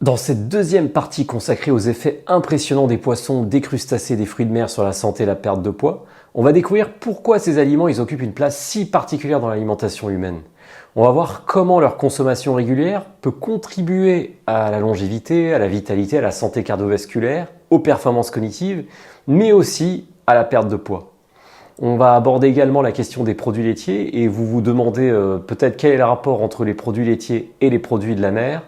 Dans cette deuxième partie consacrée aux effets impressionnants des poissons, des crustacés, des fruits de mer sur la santé et la perte de poids, on va découvrir pourquoi ces aliments occupent une place si particulière dans l'alimentation humaine. On va voir comment leur consommation régulière peut contribuer à la longévité, à la vitalité, à la santé cardiovasculaire, aux performances cognitives, mais aussi à la perte de poids. On va aborder également la question des produits laitiers et vous vous demandez peut-être quel est le rapport entre les produits laitiers et les produits de la mer.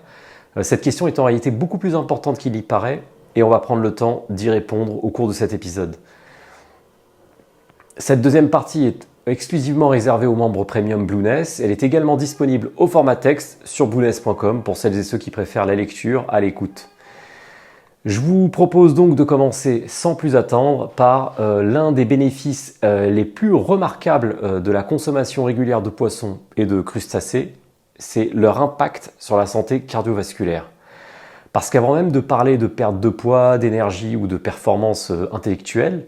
Cette question est en réalité beaucoup plus importante qu'il y paraît et on va prendre le temps d'y répondre au cours de cet épisode. Cette deuxième partie est exclusivement réservée aux membres Premium Blueness. Elle est également disponible au format texte sur blueness.com pour celles et ceux qui préfèrent la lecture à l'écoute. Je vous propose donc de commencer sans plus attendre par l'un des bénéfices les plus remarquables de la consommation régulière de poissons et de crustacés, c'est leur impact sur la santé cardiovasculaire. Parce qu'avant même de parler de perte de poids, d'énergie ou de performance intellectuelle,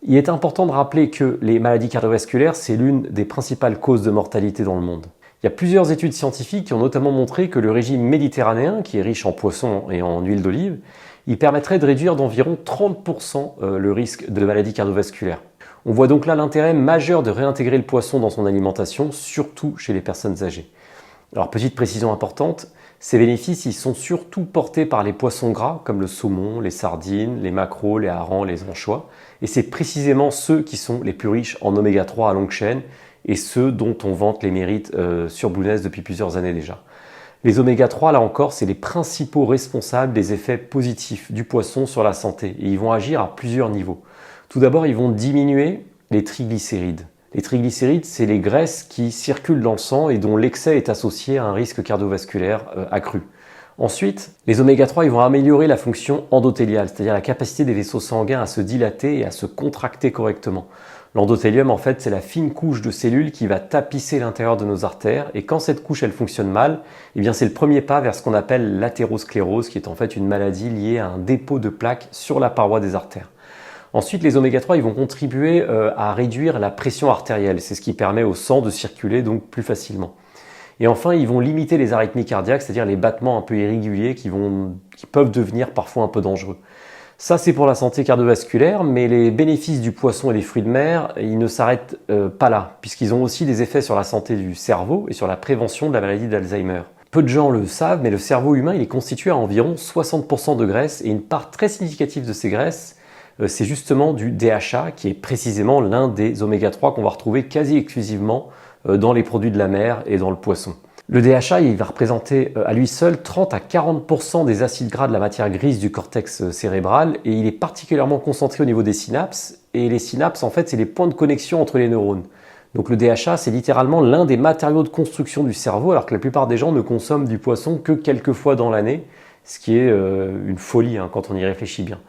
il est important de rappeler que les maladies cardiovasculaires, c'est l'une des principales causes de mortalité dans le monde. Il y a plusieurs études scientifiques qui ont notamment montré que le régime méditerranéen, qui est riche en poissons et en huile d'olive, il permettrait de réduire d'environ 30% le risque de maladies cardiovasculaires. On voit donc là l'intérêt majeur de réintégrer le poisson dans son alimentation, surtout chez les personnes âgées. Alors petite précision importante, ces bénéfices ils sont surtout portés par les poissons gras comme le saumon, les sardines, les maquereaux, les harengs, les anchois. Et c'est précisément ceux qui sont les plus riches en oméga 3 à longue chaîne et ceux dont on vante les mérites sur Blueness depuis plusieurs années déjà. Les oméga 3, là encore, c'est les principaux responsables des effets positifs du poisson sur la santé. Et ils vont agir à plusieurs niveaux. Tout d'abord, ils vont diminuer les triglycérides. Les triglycérides, c'est les graisses qui circulent dans le sang et dont l'excès est associé à un risque cardiovasculaire accru. Ensuite, les oméga 3 ils vont améliorer la fonction endothéliale, c'est-à-dire la capacité des vaisseaux sanguins à se dilater et à se contracter correctement. L'endothélium, en fait, c'est la fine couche de cellules qui va tapisser l'intérieur de nos artères. Et quand cette couche, elle fonctionne mal, eh bien, c'est le premier pas vers ce qu'on appelle l'athérosclérose, qui est en fait une maladie liée à un dépôt de plaques sur la paroi des artères. Ensuite, les oméga 3 ils vont contribuer à réduire la pression artérielle. C'est ce qui permet au sang de circuler donc plus facilement. Et enfin, ils vont limiter les arythmies cardiaques, c'est-à-dire les battements un peu irréguliers qui peuvent devenir parfois un peu dangereux. Ça, c'est pour la santé cardiovasculaire, mais les bénéfices du poisson et des fruits de mer, ils ne s'arrêtent pas là, puisqu'ils ont aussi des effets sur la santé du cerveau et sur la prévention de la maladie d'Alzheimer. Peu de gens le savent, mais le cerveau humain il est constitué à environ 60% de graisse, et une part très significative de ces graisses, c'est justement du DHA, qui est précisément l'un des oméga 3 qu'on va retrouver quasi exclusivement dans les produits de la mer et dans le poisson. Le DHA, il va représenter à lui seul 30 à 40% des acides gras de la matière grise du cortex cérébral et il est particulièrement concentré au niveau des synapses. Et les synapses, en fait, c'est les points de connexion entre les neurones. Donc le DHA, c'est littéralement l'un des matériaux de construction du cerveau, alors que la plupart des gens ne consomment du poisson que quelques fois dans l'année, ce qui est une folie quand on y réfléchit bien.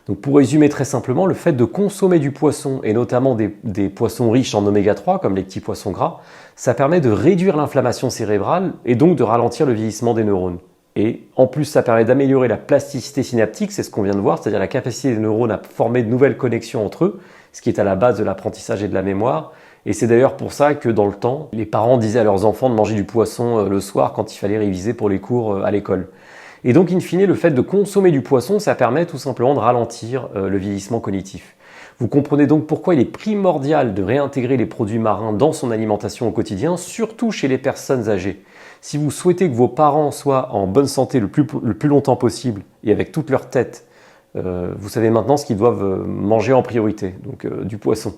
Donc pour résumer très simplement, le fait de consommer du poisson, et notamment des poissons riches en oméga 3, comme les petits poissons gras, ça permet de réduire l'inflammation cérébrale et donc de ralentir le vieillissement des neurones. Et en plus, ça permet d'améliorer la plasticité synaptique, c'est ce qu'on vient de voir, c'est-à-dire la capacité des neurones à former de nouvelles connexions entre eux, ce qui est à la base de l'apprentissage et de la mémoire. Et c'est d'ailleurs pour ça que dans le temps, les parents disaient à leurs enfants de manger du poisson le soir quand il fallait réviser pour les cours à l'école. Et donc, in fine, le fait de consommer du poisson, ça permet tout simplement de ralentir le vieillissement cognitif. Vous comprenez donc pourquoi il est primordial de réintégrer les produits marins dans son alimentation au quotidien, surtout chez les personnes âgées. Si vous souhaitez que vos parents soient en bonne santé le plus longtemps possible et avec toute leur tête, vous savez maintenant ce qu'ils doivent manger en priorité, donc du poisson.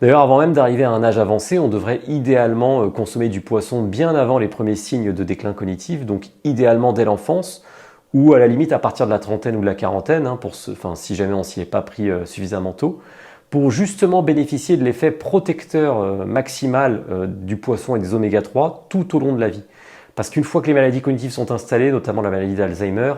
D'ailleurs, avant même d'arriver à un âge avancé, on devrait idéalement consommer du poisson bien avant les premiers signes de déclin cognitif, donc idéalement dès l'enfance, ou à la limite à partir de la trentaine ou de la quarantaine, si jamais on s'y est pas pris suffisamment tôt, pour justement bénéficier de l'effet protecteur maximal du poisson et des oméga 3 tout au long de la vie. Parce qu'une fois que les maladies cognitives sont installées, notamment la maladie d'Alzheimer,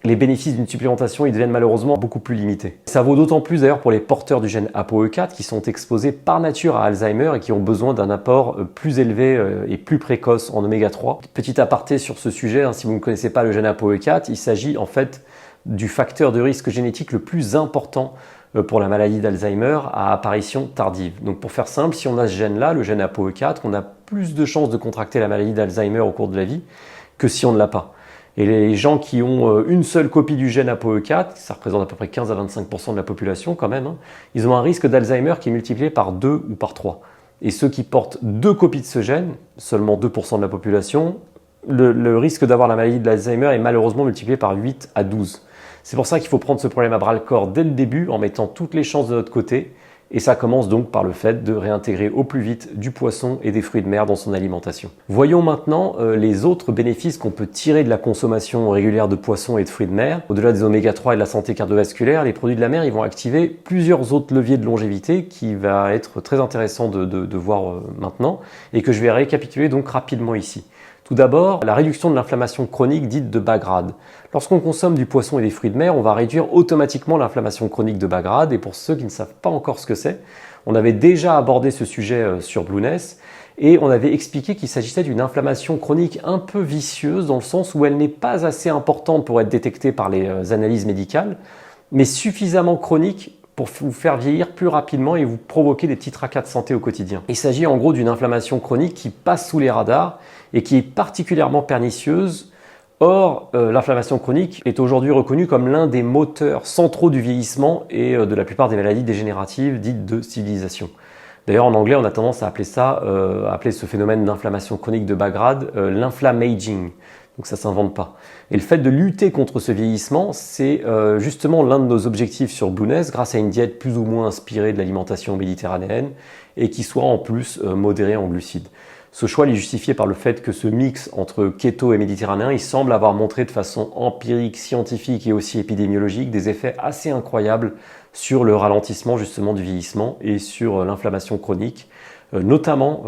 les bénéfices d'une supplémentation ils deviennent malheureusement beaucoup plus limités. Ça vaut d'autant plus d'ailleurs pour les porteurs du gène ApoE4 qui sont exposés par nature à Alzheimer et qui ont besoin d'un apport plus élevé et plus précoce en oméga 3. Petit aparté sur ce sujet, si vous ne connaissez pas le gène ApoE4, il s'agit en fait du facteur de risque génétique le plus important pour la maladie d'Alzheimer à apparition tardive. Donc pour faire simple, si on a ce gène-là, le gène ApoE4, on a plus de chances de contracter la maladie d'Alzheimer au cours de la vie que si on ne l'a pas. Et les gens qui ont une seule copie du gène ApoE4, ça représente à peu près 15 à 25% de la population quand même, hein, ils ont un risque d'Alzheimer qui est multiplié par 2 ou par 3. Et ceux qui portent 2 copies de ce gène, seulement 2% de la population, le risque d'avoir la maladie de l'Alzheimer est malheureusement multiplié par 8 à 12. C'est pour ça qu'il faut prendre ce problème à bras le corps dès le début en mettant toutes les chances de notre côté. Et ça commence donc par le fait de réintégrer au plus vite du poisson et des fruits de mer dans son alimentation. Voyons maintenant les autres bénéfices qu'on peut tirer de la consommation régulière de poissons et de fruits de mer. Au-delà des oméga 3 et de la santé cardiovasculaire, les produits de la mer ils vont activer plusieurs autres leviers de longévité qui va être très intéressant de voir maintenant et que je vais récapituler donc rapidement ici. Tout d'abord, la réduction de l'inflammation chronique dite de bas grade. Lorsqu'on consomme du poisson et des fruits de mer, on va réduire automatiquement l'inflammation chronique de bas grade. Et pour ceux qui ne savent pas encore ce que c'est, on avait déjà abordé ce sujet sur Blueness et on avait expliqué qu'il s'agissait d'une inflammation chronique un peu vicieuse dans le sens où elle n'est pas assez importante pour être détectée par les analyses médicales, mais suffisamment chronique pour vous faire vieillir plus rapidement et vous provoquer des petits tracas de santé au quotidien. Il s'agit en gros d'une inflammation chronique qui passe sous les radars et qui est particulièrement pernicieuse. Or, l'inflammation chronique est aujourd'hui reconnue comme l'un des moteurs centraux du vieillissement et de la plupart des maladies dégénératives dites de civilisation. D'ailleurs, en anglais, on a tendance à appeler ce phénomène d'inflammation chronique de bas grade l'inflammaging. Donc ça ne s'invente pas. Et le fait de lutter contre ce vieillissement, c'est justement l'un de nos objectifs sur Blueness, grâce à une diète plus ou moins inspirée de l'alimentation méditerranéenne et qui soit en plus modérée en glucides. Ce choix est justifié par le fait que ce mix entre keto et méditerranéen, il semble avoir montré de façon empirique, scientifique et aussi épidémiologique des effets assez incroyables sur le ralentissement justement du vieillissement et sur l'inflammation chronique, notamment,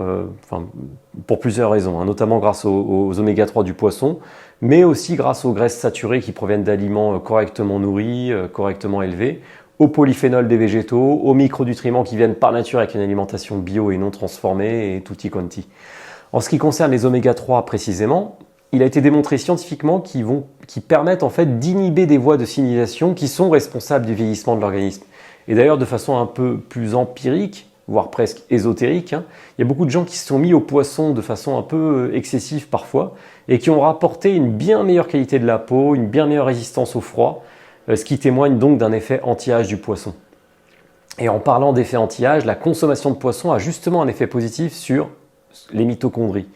pour plusieurs raisons, hein, notamment grâce aux oméga 3 du poisson, mais aussi grâce aux graisses saturées qui proviennent d'aliments correctement nourris, correctement élevés, aux polyphénols des végétaux, aux micronutriments qui viennent par nature avec une alimentation bio et non transformée et tutti quanti. En ce qui concerne les oméga 3 précisément, il a été démontré scientifiquement qu'ils permettent en fait d'inhiber des voies de signalisation qui sont responsables du vieillissement de l'organisme. Et d'ailleurs de façon un peu plus empirique, voire presque ésotérique, hein, il y a beaucoup de gens qui se sont mis au poisson de façon un peu excessive parfois et qui ont rapporté une bien meilleure qualité de la peau, une bien meilleure résistance au froid, ce qui témoigne donc d'un effet anti-âge du poisson. Et en parlant d'effet anti-âge, la consommation de poisson a justement un effet positif sur les mitochondries.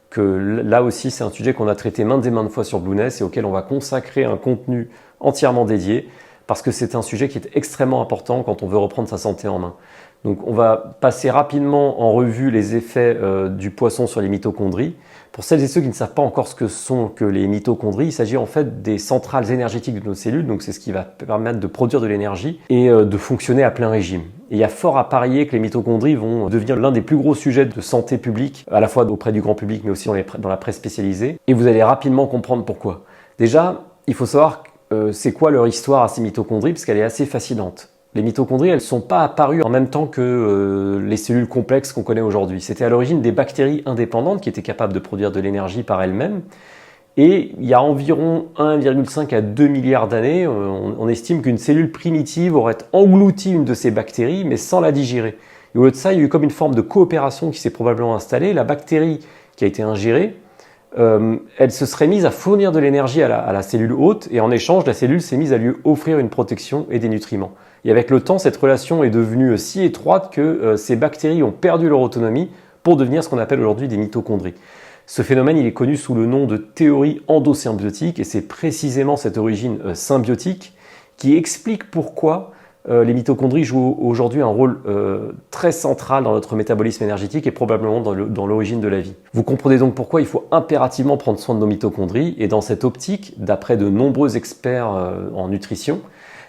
Que là aussi, c'est un sujet qu'on a traité maintes et maintes fois sur Blueness et auquel on va consacrer un contenu entièrement dédié parce que c'est un sujet qui est extrêmement important quand on veut reprendre sa santé en main. Donc on va passer rapidement en revue les effets du poisson sur les mitochondries. Pour celles et ceux qui ne savent pas encore ce que sont que les mitochondries, il s'agit en fait des centrales énergétiques de nos cellules, donc c'est ce qui va permettre de produire de l'énergie et de fonctionner à plein régime. Et il y a fort à parier que les mitochondries vont devenir l'un des plus gros sujets de santé publique, à la fois auprès du grand public mais aussi dans la presse spécialisée. Et vous allez rapidement comprendre pourquoi. Déjà, il faut savoir c'est quoi leur histoire à ces mitochondries, parce qu'elle est assez fascinante. Les mitochondries, elles ne sont pas apparues en même temps que les cellules complexes qu'on connaît aujourd'hui. C'était à l'origine des bactéries indépendantes qui étaient capables de produire de l'énergie par elles-mêmes. Et il y a environ 1,5 à 2 milliards d'années, on estime qu'une cellule primitive aurait englouti une de ces bactéries, mais sans la digérer. Et au lieu de ça, il y a eu comme une forme de coopération qui s'est probablement installée. La bactérie qui a été ingérée, elle se serait mise à fournir de l'énergie à la cellule hôte, et en échange, la cellule s'est mise à lui offrir une protection et des nutriments. Et avec le temps, cette relation est devenue si étroite que ces bactéries ont perdu leur autonomie pour devenir ce qu'on appelle aujourd'hui des mitochondries. Ce phénomène, il est connu sous le nom de théorie endosymbiotique, et c'est précisément cette origine symbiotique qui explique pourquoi les mitochondries jouent aujourd'hui un rôle très central dans notre métabolisme énergétique et probablement dans l'origine de la vie. Vous comprenez donc pourquoi il faut impérativement prendre soin de nos mitochondries, et dans cette optique, d'après de nombreux experts en nutrition,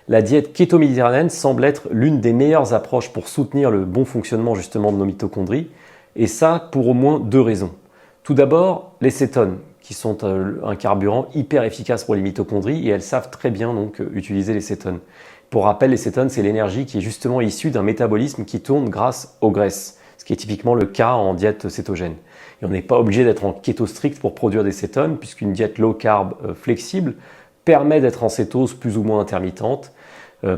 la diète kéto-méditerranéenne semble être l'une des meilleures approches pour soutenir le bon fonctionnement justement de nos mitochondries, et ça pour au moins 2 raisons. Tout d'abord, les cétones, qui sont un carburant hyper efficace pour les mitochondries, et elles savent très bien donc utiliser les cétones. Pour rappel, les cétones, c'est l'énergie qui est justement issue d'un métabolisme qui tourne grâce aux graisses, ce qui est typiquement le cas en diète cétogène. Et on n'est pas obligé d'être en kéto strict pour produire des cétones, puisqu'une diète low carb flexible permet d'être en cétose plus ou moins intermittente.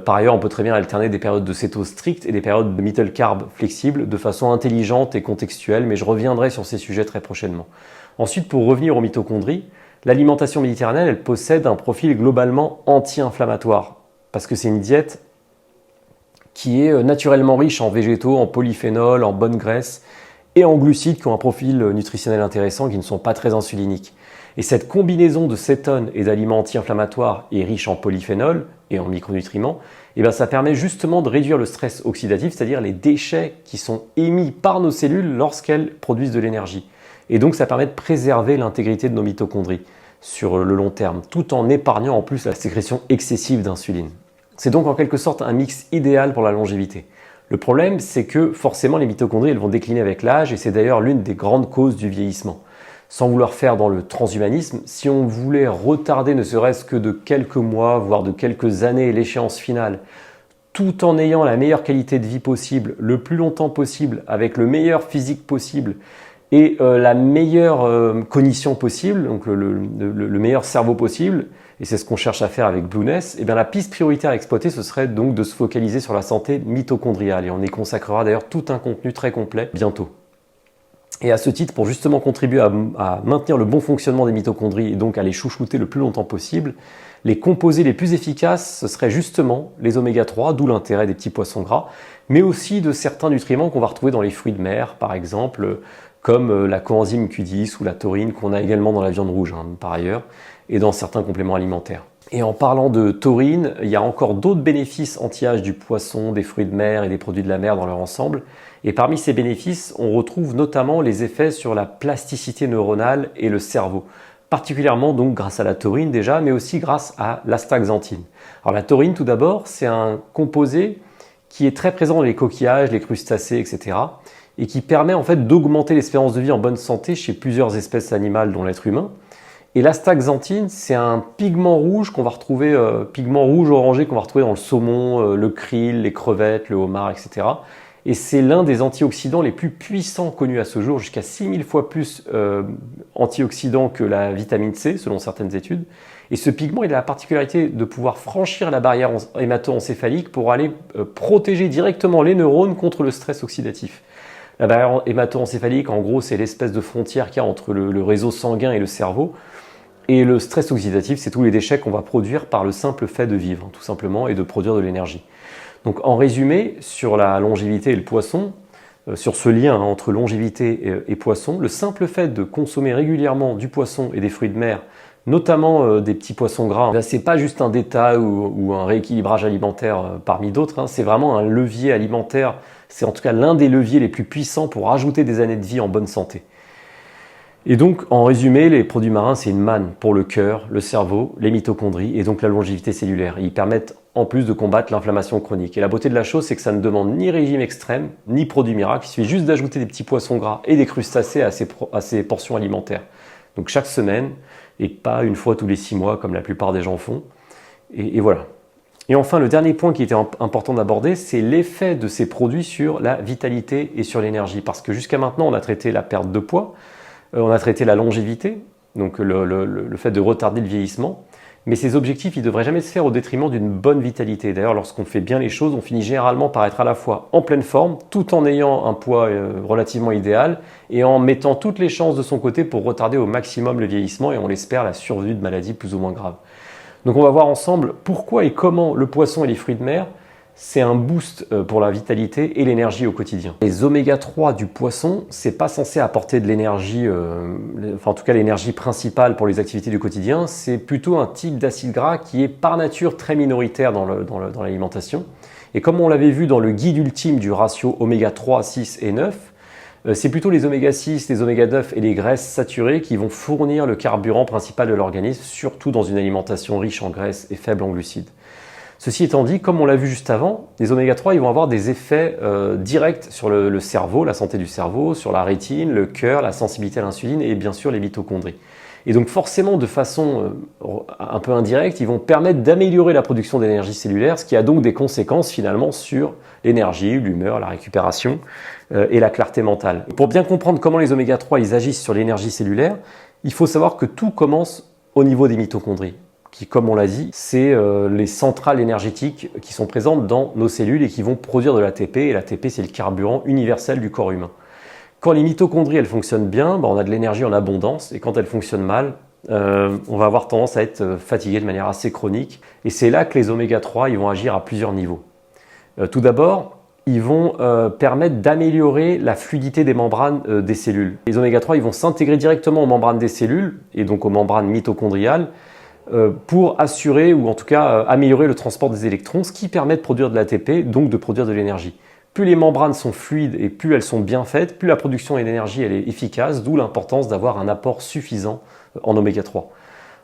Par ailleurs, on peut très bien alterner des périodes de cétose strictes et des périodes de middle carb flexibles de façon intelligente et contextuelle, mais je reviendrai sur ces sujets très prochainement. Ensuite, pour revenir aux mitochondries, L'alimentation méditerranéenne, elle possède un profil globalement anti-inflammatoire, parce que c'est une diète qui est naturellement riche en végétaux, en polyphénols, en bonnes graisses et en glucides qui ont un profil nutritionnel intéressant, qui ne sont pas très insuliniques. Et cette combinaison de cétones et d'aliments anti-inflammatoires et riches en polyphénols et en micronutriments, ça permet justement de réduire le stress oxydatif, c'est-à-dire les déchets qui sont émis par nos cellules lorsqu'elles produisent de l'énergie. Et donc ça permet de préserver l'intégrité de nos mitochondries sur le long terme, tout en épargnant en plus la sécrétion excessive d'insuline. C'est donc en quelque sorte un mix idéal pour la longévité. Le problème, c'est que forcément les mitochondries elles vont décliner avec l'âge et c'est d'ailleurs l'une des grandes causes du vieillissement. Sans vouloir faire dans le transhumanisme, si on voulait retarder ne serait-ce que de quelques mois, voire de quelques années l'échéance finale, tout en ayant la meilleure qualité de vie possible, le plus longtemps possible, avec le meilleur physique possible et la meilleure cognition possible, donc le meilleur cerveau possible, et c'est ce qu'on cherche à faire avec Blueness, et bien la piste prioritaire à exploiter, ce serait donc de se focaliser sur la santé mitochondriale. Et on y consacrera d'ailleurs tout un contenu très complet bientôt. Et à ce titre, pour justement contribuer à maintenir le bon fonctionnement des mitochondries et donc à les chouchouter le plus longtemps possible, les composés les plus efficaces, ce seraient justement les oméga 3, d'où l'intérêt des petits poissons gras, mais aussi de certains nutriments qu'on va retrouver dans les fruits de mer, par exemple, comme la coenzyme Q10 ou la taurine qu'on a également dans la viande rouge, par ailleurs, et dans certains compléments alimentaires. Et en parlant de taurine, il y a encore d'autres bénéfices anti-âge du poisson, des fruits de mer et des produits de la mer dans leur ensemble. Et parmi ces bénéfices, on retrouve notamment les effets sur la plasticité neuronale et le cerveau. Particulièrement donc grâce à la taurine déjà, mais aussi grâce à l'astaxanthine. Alors la taurine tout d'abord, c'est un composé qui est très présent dans les coquillages, les crustacés, etc. et qui permet en fait d'augmenter l'espérance de vie en bonne santé chez plusieurs espèces animales dont l'être humain. Et l'astaxanthine, c'est un pigment rouge qu'on va retrouver, pigment rouge orangé qu'on va retrouver dans le saumon, le krill, les crevettes, le homard, etc. Et c'est l'un des antioxydants les plus puissants connus à ce jour, jusqu'à 6000 fois plus antioxydant que la vitamine C, selon certaines études. Et ce pigment, il a la particularité de pouvoir franchir la barrière hémato-encéphalique pour aller protéger directement les neurones contre le stress oxydatif. La barrière hémato-encéphalique, en gros, c'est l'espèce de frontière qu'il y a entre le réseau sanguin et le cerveau. Et le stress oxydatif, c'est tous les déchets qu'on va produire par le simple fait de vivre, tout simplement, et de produire de l'énergie. Donc en résumé, sur la longévité et le poisson, sur ce lien entre longévité et poisson, le simple fait de consommer régulièrement du poisson et des fruits de mer, notamment des petits poissons gras, c'est pas juste un détail ou un rééquilibrage alimentaire parmi d'autres, c'est vraiment un levier alimentaire, c'est en tout cas l'un des leviers les plus puissants pour ajouter des années de vie en bonne santé. Et donc, en résumé, les produits marins, c'est une manne pour le cœur, le cerveau, les mitochondries et donc la longévité cellulaire. Ils permettent en plus de combattre l'inflammation chronique. Et la beauté de la chose, c'est que ça ne demande ni régime extrême, ni produit miracle. Il suffit juste d'ajouter des petits poissons gras et des crustacés à ces portions alimentaires. Donc chaque semaine, et pas une fois tous les 6 mois, comme la plupart des gens font. Et voilà. Et enfin, le dernier point qui était important d'aborder, c'est l'effet de ces produits sur la vitalité et sur l'énergie. Parce que jusqu'à maintenant, on a traité la perte de poids, on a traité la longévité, donc le fait de retarder le vieillissement, mais ces objectifs, ils ne devraient jamais se faire au détriment d'une bonne vitalité. D'ailleurs, lorsqu'on fait bien les choses, on finit généralement par être à la fois en pleine forme, tout en ayant un poids relativement idéal, et en mettant toutes les chances de son côté pour retarder au maximum le vieillissement, et on l'espère, la survenue de maladies plus ou moins graves. Donc on va voir ensemble pourquoi et comment le poisson et les fruits de mer, c'est un boost pour la vitalité et l'énergie au quotidien. Les oméga 3 du poisson, c'est pas censé apporter de l'énergie, en tout cas l'énergie principale pour les activités du quotidien, c'est plutôt un type d'acide gras qui est par nature très minoritaire dans l'alimentation. Et comme on l'avait vu dans le guide ultime du ratio oméga 3, 6 et 9, c'est plutôt les oméga 6, les oméga 9 et les graisses saturées qui vont fournir le carburant principal de l'organisme, surtout dans une alimentation riche en graisses et faible en glucides. Ceci étant dit, comme on l'a vu juste avant, les oméga 3 ils vont avoir des effets directs sur le cerveau, la santé du cerveau, sur la rétine, le cœur, la sensibilité à l'insuline et bien sûr les mitochondries. Et donc forcément, de façon un peu indirecte, ils vont permettre d'améliorer la production d'énergie cellulaire, ce qui a donc des conséquences finalement sur l'énergie, l'humeur, la récupération et la clarté mentale. Pour bien comprendre comment les oméga 3 ils agissent sur l'énergie cellulaire, il faut savoir que tout commence au niveau des mitochondries, qui, comme on l'a dit, c'est les centrales énergétiques qui sont présentes dans nos cellules et qui vont produire de l'ATP. Et l'ATP, c'est le carburant universel du corps humain. Quand les mitochondries elles fonctionnent bien, on a de l'énergie en abondance. Et quand elles fonctionnent mal, on va avoir tendance à être fatigué de manière assez chronique. Et c'est là que les oméga 3 ils vont agir à plusieurs niveaux. Tout d'abord, ils vont permettre d'améliorer la fluidité des membranes des cellules. Les oméga 3 ils vont s'intégrer directement aux membranes des cellules et donc aux membranes mitochondriales pour assurer ou en tout cas améliorer le transport des électrons, ce qui permet de produire de l'ATP, donc de produire de l'énergie. Plus les membranes sont fluides et plus elles sont bien faites, plus la production d'énergie elle est efficace, d'où l'importance d'avoir un apport suffisant en oméga 3.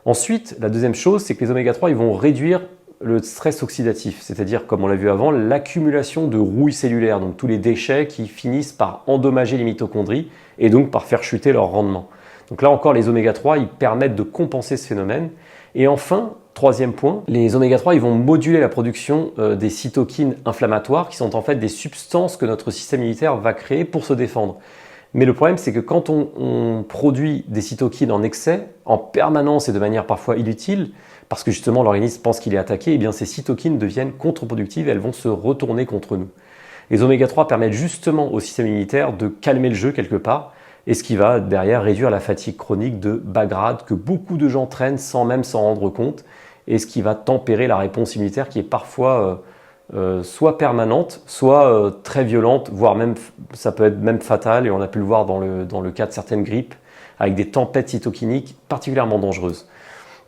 Ensuite, la deuxième chose, c'est que les oméga 3 ils vont réduire le stress oxydatif, c'est-à-dire, comme on l'a vu avant, l'accumulation de rouille cellulaire, donc tous les déchets qui finissent par endommager les mitochondries et donc par faire chuter leur rendement. Donc là encore, les oméga 3 ils permettent de compenser ce phénomène. Et enfin, troisième point, les oméga 3 ils vont moduler la production des cytokines inflammatoires qui sont en fait des substances que notre système immunitaire va créer pour se défendre. Mais le problème, c'est que quand on produit des cytokines en excès, en permanence et de manière parfois inutile, parce que justement l'organisme pense qu'il est attaqué, eh bien ces cytokines deviennent contre-productives et elles vont se retourner contre nous. Les oméga 3 permettent justement au système immunitaire de calmer le jeu quelque part, et ce qui va derrière réduire la fatigue chronique de bas grade que beaucoup de gens traînent sans même s'en rendre compte, et ce qui va tempérer la réponse immunitaire qui est parfois soit permanente, soit très violente, voire même ça peut être même fatal, et on a pu le voir dans le cas de certaines grippes, avec des tempêtes cytokiniques particulièrement dangereuses.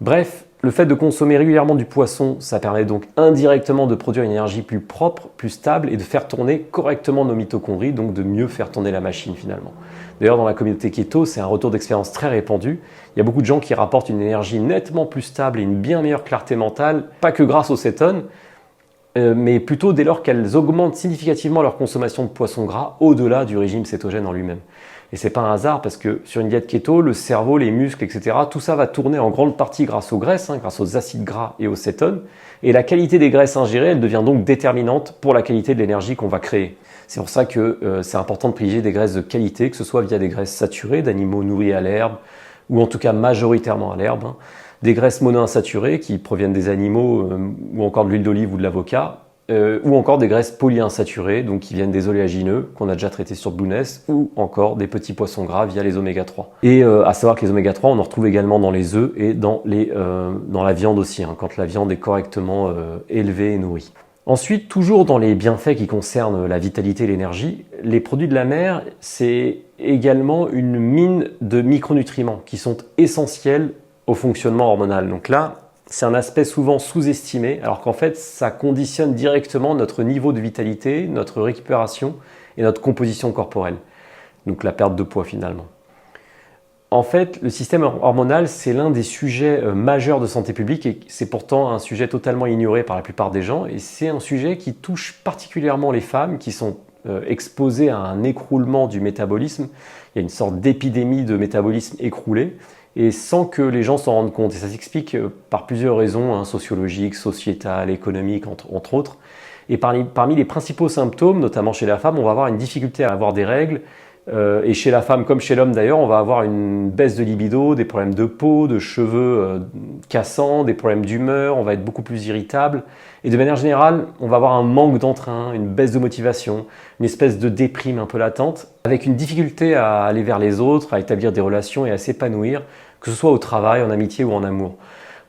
Bref, le fait de consommer régulièrement du poisson, ça permet donc indirectement de produire une énergie plus propre, plus stable et de faire tourner correctement nos mitochondries, donc de mieux faire tourner la machine finalement. D'ailleurs, dans la communauté keto, c'est un retour d'expérience très répandu. Il y a beaucoup de gens qui rapportent une énergie nettement plus stable et une bien meilleure clarté mentale, pas que grâce aux cétones, mais plutôt dès lors qu'elles augmentent significativement leur consommation de poissons gras au-delà du régime cétogène en lui-même. Et c'est pas un hasard parce que sur une diète keto, le cerveau, les muscles, etc., tout ça va tourner en grande partie grâce aux graisses, grâce aux acides gras et aux cétones. Et la qualité des graisses ingérées, elle devient donc déterminante pour la qualité de l'énergie qu'on va créer. C'est pour ça que c'est important de privilégier des graisses de qualité, que ce soit via des graisses saturées d'animaux nourris à l'herbe, ou en tout cas majoritairement à l'herbe, des graisses monoinsaturées qui proviennent des animaux ou encore de l'huile d'olive ou de l'avocat, ou encore des graisses polyinsaturées, donc qui viennent des oléagineux qu'on a déjà traités sur Blueness, ou encore des petits poissons gras via les oméga 3. Et à savoir que les oméga 3, on en retrouve également dans les œufs et dans la viande aussi, quand la viande est correctement élevée et nourrie. Ensuite, toujours dans les bienfaits qui concernent la vitalité et l'énergie, les produits de la mer, c'est également une mine de micronutriments qui sont essentiels au fonctionnement hormonal. Donc là, c'est un aspect souvent sous-estimé, alors qu'en fait, ça conditionne directement notre niveau de vitalité, notre récupération et notre composition corporelle. Donc la perte de poids finalement. En fait, le système hormonal, c'est l'un des sujets majeurs de santé publique et c'est pourtant un sujet totalement ignoré par la plupart des gens. Et c'est un sujet qui touche particulièrement les femmes qui sont exposées à un écroulement du métabolisme. Il y a une sorte d'épidémie de métabolisme écroulé et sans que les gens s'en rendent compte. Et ça s'explique par plusieurs raisons, sociologiques, sociétales, économiques, entre autres. Et parmi les principaux symptômes, notamment chez la femme, on va avoir une difficulté à avoir des règles. Et chez la femme comme chez l'homme d'ailleurs, on va avoir une baisse de libido, des problèmes de peau, de cheveux cassants, des problèmes d'humeur, on va être beaucoup plus irritable. Et de manière générale, on va avoir un manque d'entrain, une baisse de motivation, une espèce de déprime un peu latente, avec une difficulté à aller vers les autres, à établir des relations et à s'épanouir, que ce soit au travail, en amitié ou en amour.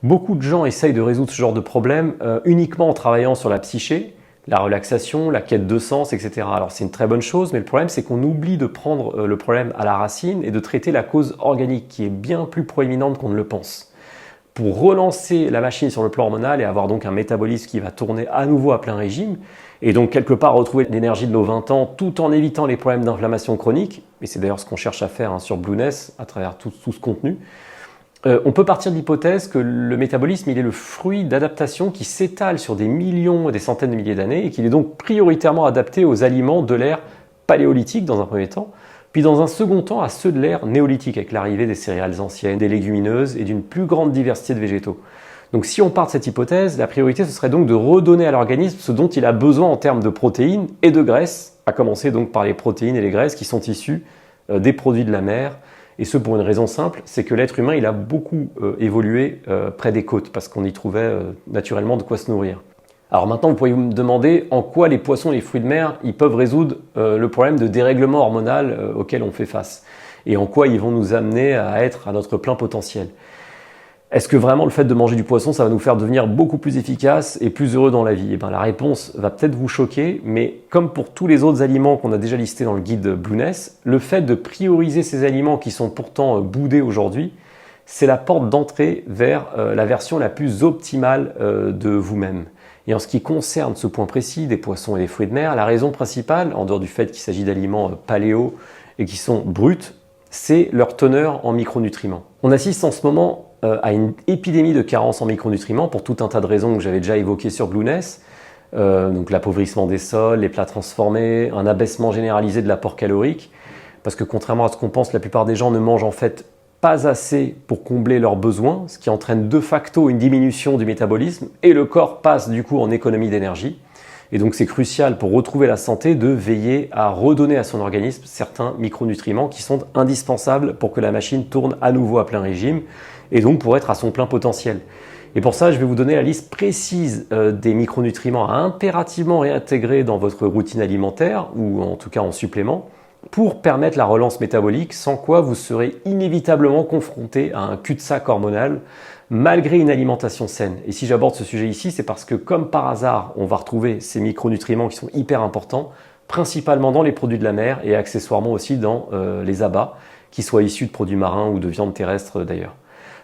Beaucoup de gens essayent de résoudre ce genre de problème uniquement en travaillant sur la psyché, la relaxation, la quête de sens, etc. Alors c'est une très bonne chose, mais le problème c'est qu'on oublie de prendre le problème à la racine et de traiter la cause organique qui est bien plus proéminente qu'on ne le pense. Pour relancer la machine sur le plan hormonal et avoir donc un métabolisme qui va tourner à nouveau à plein régime, et donc quelque part retrouver l'énergie de nos 20 ans tout en évitant les problèmes d'inflammation chronique, et c'est d'ailleurs ce qu'on cherche à faire sur Blueness à travers tout ce contenu, on peut partir de l'hypothèse que le métabolisme il est le fruit d'adaptations qui s'étalent sur des millions et des centaines de milliers d'années et qu'il est donc prioritairement adapté aux aliments de l'ère paléolithique dans un premier temps, puis dans un second temps à ceux de l'ère néolithique avec l'arrivée des céréales anciennes, des légumineuses et d'une plus grande diversité de végétaux. Donc si on part de cette hypothèse, la priorité ce serait donc de redonner à l'organisme ce dont il a besoin en termes de protéines et de graisses, à commencer donc par les protéines et les graisses qui sont issues des produits de la mer. Et ce pour une raison simple, c'est que l'être humain il a beaucoup évolué près des côtes parce qu'on y trouvait naturellement de quoi se nourrir. Alors maintenant vous pourriez me demander en quoi les poissons et les fruits de mer ils peuvent résoudre le problème de dérèglement hormonal auquel on fait face et en quoi ils vont nous amener à être à notre plein potentiel. Est-ce que vraiment le fait de manger du poisson, ça va nous faire devenir beaucoup plus efficaces et plus heureux dans la vie? Eh bien, la réponse va peut-être vous choquer, mais comme pour tous les autres aliments qu'on a déjà listés dans le guide Blueness, le fait de prioriser ces aliments qui sont pourtant boudés aujourd'hui, c'est la porte d'entrée vers la version la plus optimale de vous-même. Et en ce qui concerne ce point précis des poissons et des fruits de mer, la raison principale, en dehors du fait qu'il s'agit d'aliments paléo et qui sont bruts, c'est leur teneur en micronutriments. On assiste en ce moment à une épidémie de carence en micronutriments pour tout un tas de raisons que j'avais déjà évoquées sur Blueness, donc l'appauvrissement des sols, les plats transformés, un abaissement généralisé de l'apport calorique, parce que contrairement à ce qu'on pense, la plupart des gens ne mangent en fait pas assez pour combler leurs besoins, ce qui entraîne de facto une diminution du métabolisme et le corps passe du coup en économie d'énergie. Et donc c'est crucial pour retrouver la santé de veiller à redonner à son organisme certains micronutriments qui sont indispensables pour que la machine tourne à nouveau à plein régime et donc pour être à son plein potentiel. Et pour ça, je vais vous donner la liste précise des micronutriments à impérativement réintégrer dans votre routine alimentaire ou en tout cas en supplément pour permettre la relance métabolique, sans quoi vous serez inévitablement confronté à un cul-de-sac hormonal malgré une alimentation saine. Et si j'aborde ce sujet ici, c'est parce que comme par hasard, on va retrouver ces micronutriments qui sont hyper importants, principalement dans les produits de la mer et accessoirement aussi dans les abats, qu'ils soient issus de produits marins ou de viande terrestre d'ailleurs.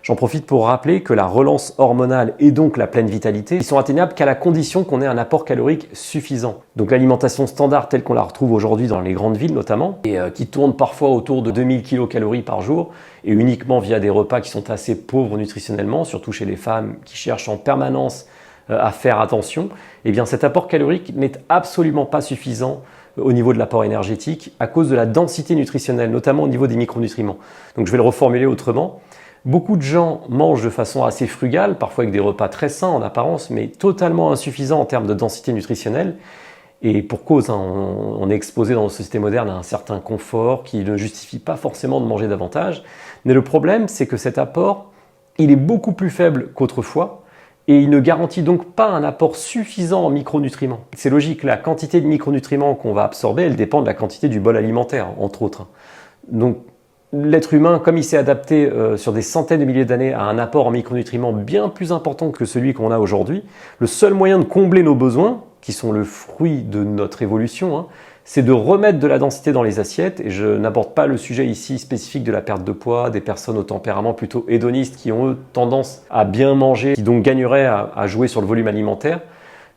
J'en profite pour rappeler que la relance hormonale et donc la pleine vitalité, ils sont atteignables qu'à la condition qu'on ait un apport calorique suffisant. Donc l'alimentation standard telle qu'on la retrouve aujourd'hui dans les grandes villes notamment, et qui tourne parfois autour de 2000 kcal par jour, et uniquement via des repas qui sont assez pauvres nutritionnellement, surtout chez les femmes qui cherchent en permanence à faire attention, eh bien cet apport calorique n'est absolument pas suffisant au niveau de l'apport énergétique à cause de la densité nutritionnelle, notamment au niveau des micronutriments. Donc je vais le reformuler autrement. Beaucoup de gens mangent de façon assez frugale, parfois avec des repas très sains en apparence, mais totalement insuffisants en termes de densité nutritionnelle. Et pour cause, on est exposé dans nos sociétés modernes à un certain confort qui ne justifie pas forcément de manger davantage. Mais le problème, c'est que cet apport, il est beaucoup plus faible qu'autrefois et il ne garantit donc pas un apport suffisant en micronutriments. C'est logique, la quantité de micronutriments qu'on va absorber, elle dépend de la quantité du bol alimentaire, entre autres. Donc, l'être humain, comme il s'est adapté sur des centaines de milliers d'années à un apport en micronutriments bien plus important que celui qu'on a aujourd'hui, le seul moyen de combler nos besoins, qui sont le fruit de notre évolution, c'est de remettre de la densité dans les assiettes. Et je n'aborde pas le sujet ici spécifique de la perte de poids, des personnes au tempérament plutôt hédoniste qui ont tendance à bien manger, qui donc gagneraient à jouer sur le volume alimentaire.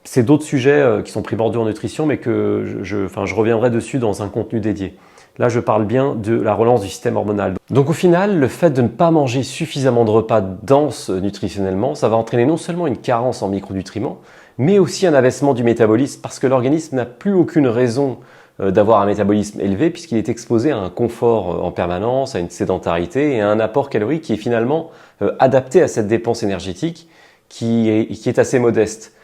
C'est d'autres sujets qui sont primordiaux en nutrition, mais que je reviendrai dessus dans un contenu dédié. Là, je parle bien de la relance du système hormonal. Donc au final, le fait de ne pas manger suffisamment de repas denses nutritionnellement, ça va entraîner non seulement une carence en micronutriments, mais aussi un abaissement du métabolisme parce que l'organisme n'a plus aucune raison d'avoir un métabolisme élevé puisqu'il est exposé à un confort en permanence, à une sédentarité et à un apport calorique qui est finalement adapté à cette dépense énergétique qui est assez modeste.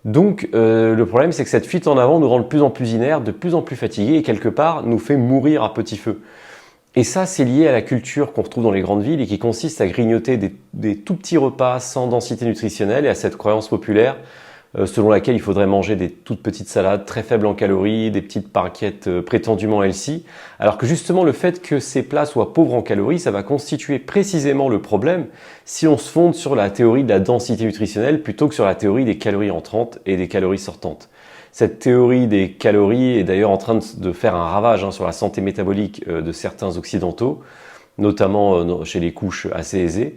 Donc le problème c'est que cette fuite en avant nous rend de plus en plus inertes, de plus en plus fatigués et quelque part nous fait mourir à petit feu. Et ça c'est lié à la culture qu'on retrouve dans les grandes villes et qui consiste à grignoter des tout petits repas sans densité nutritionnelle et à cette croyance populaire selon laquelle il faudrait manger des toutes petites salades très faibles en calories, des petites barquettes prétendument healthy, alors que justement le fait que ces plats soient pauvres en calories, ça va constituer précisément le problème si on se fonde sur la théorie de la densité nutritionnelle plutôt que sur la théorie des calories entrantes et des calories sortantes. Cette théorie des calories est d'ailleurs en train de faire un ravage sur la santé métabolique de certains occidentaux, notamment chez les couches assez aisées,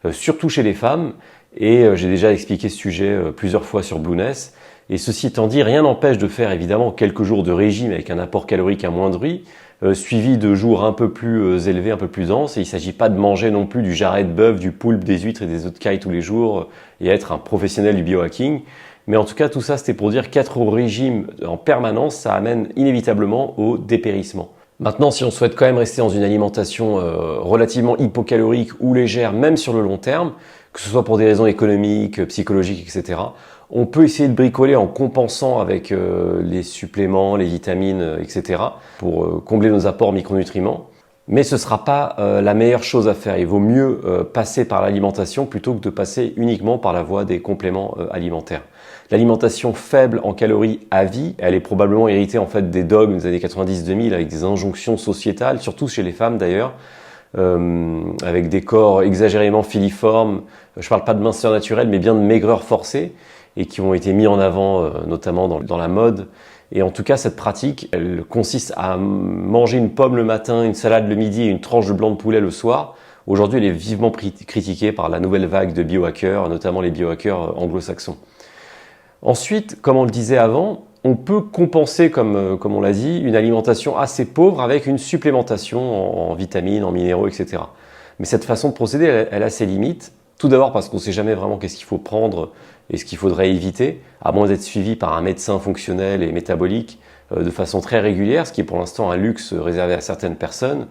surtout chez les femmes. Et j'ai déjà expliqué ce sujet plusieurs fois sur Blueness. Et ceci étant dit, rien n'empêche de faire évidemment quelques jours de régime avec un apport calorique amoindri, suivi de jours un peu plus élevés, un peu plus denses. Et il ne s'agit pas de manger non plus du jarret de bœuf, du poulpe, des huîtres et des œufs de caille tous les jours et être un professionnel du biohacking. Mais en tout cas, tout ça, c'était pour dire qu'être au régime en permanence, ça amène inévitablement au dépérissement. Maintenant, si on souhaite quand même rester dans une alimentation relativement hypocalorique ou légère, même sur le long terme, que ce soit pour des raisons économiques, psychologiques, etc., on peut essayer de bricoler en compensant avec les suppléments, les vitamines, etc., pour combler nos apports micronutriments. Mais ce ne sera pas la meilleure chose à faire. Il vaut mieux passer par l'alimentation plutôt que de passer uniquement par la voie des compléments alimentaires. L'alimentation faible en calories à vie, elle est probablement héritée en fait des dogmes des années 90-2000 avec des injonctions sociétales, surtout chez les femmes d'ailleurs, avec des corps exagérément filiformes. Je ne parle pas de minceur naturelle, mais bien de maigreur forcée, et qui ont été mis en avant notamment dans la mode. Et en tout cas, cette pratique, elle consiste à manger une pomme le matin, une salade le midi et une tranche de blanc de poulet le soir. Aujourd'hui, elle est vivement critiquée par la nouvelle vague de biohackers, notamment les biohackers anglo-saxons. Ensuite, comme on le disait avant, on peut compenser, comme on l'a dit, une alimentation assez pauvre avec une supplémentation en vitamines, en minéraux, etc. Mais cette façon de procéder, elle a ses limites. Tout d'abord parce qu'on ne sait jamais vraiment qu'est-ce qu'il faut prendre et ce qu'il faudrait éviter, à moins d'être suivi par un médecin fonctionnel et métabolique de façon très régulière, ce qui est pour l'instant un luxe réservé à certaines personnes.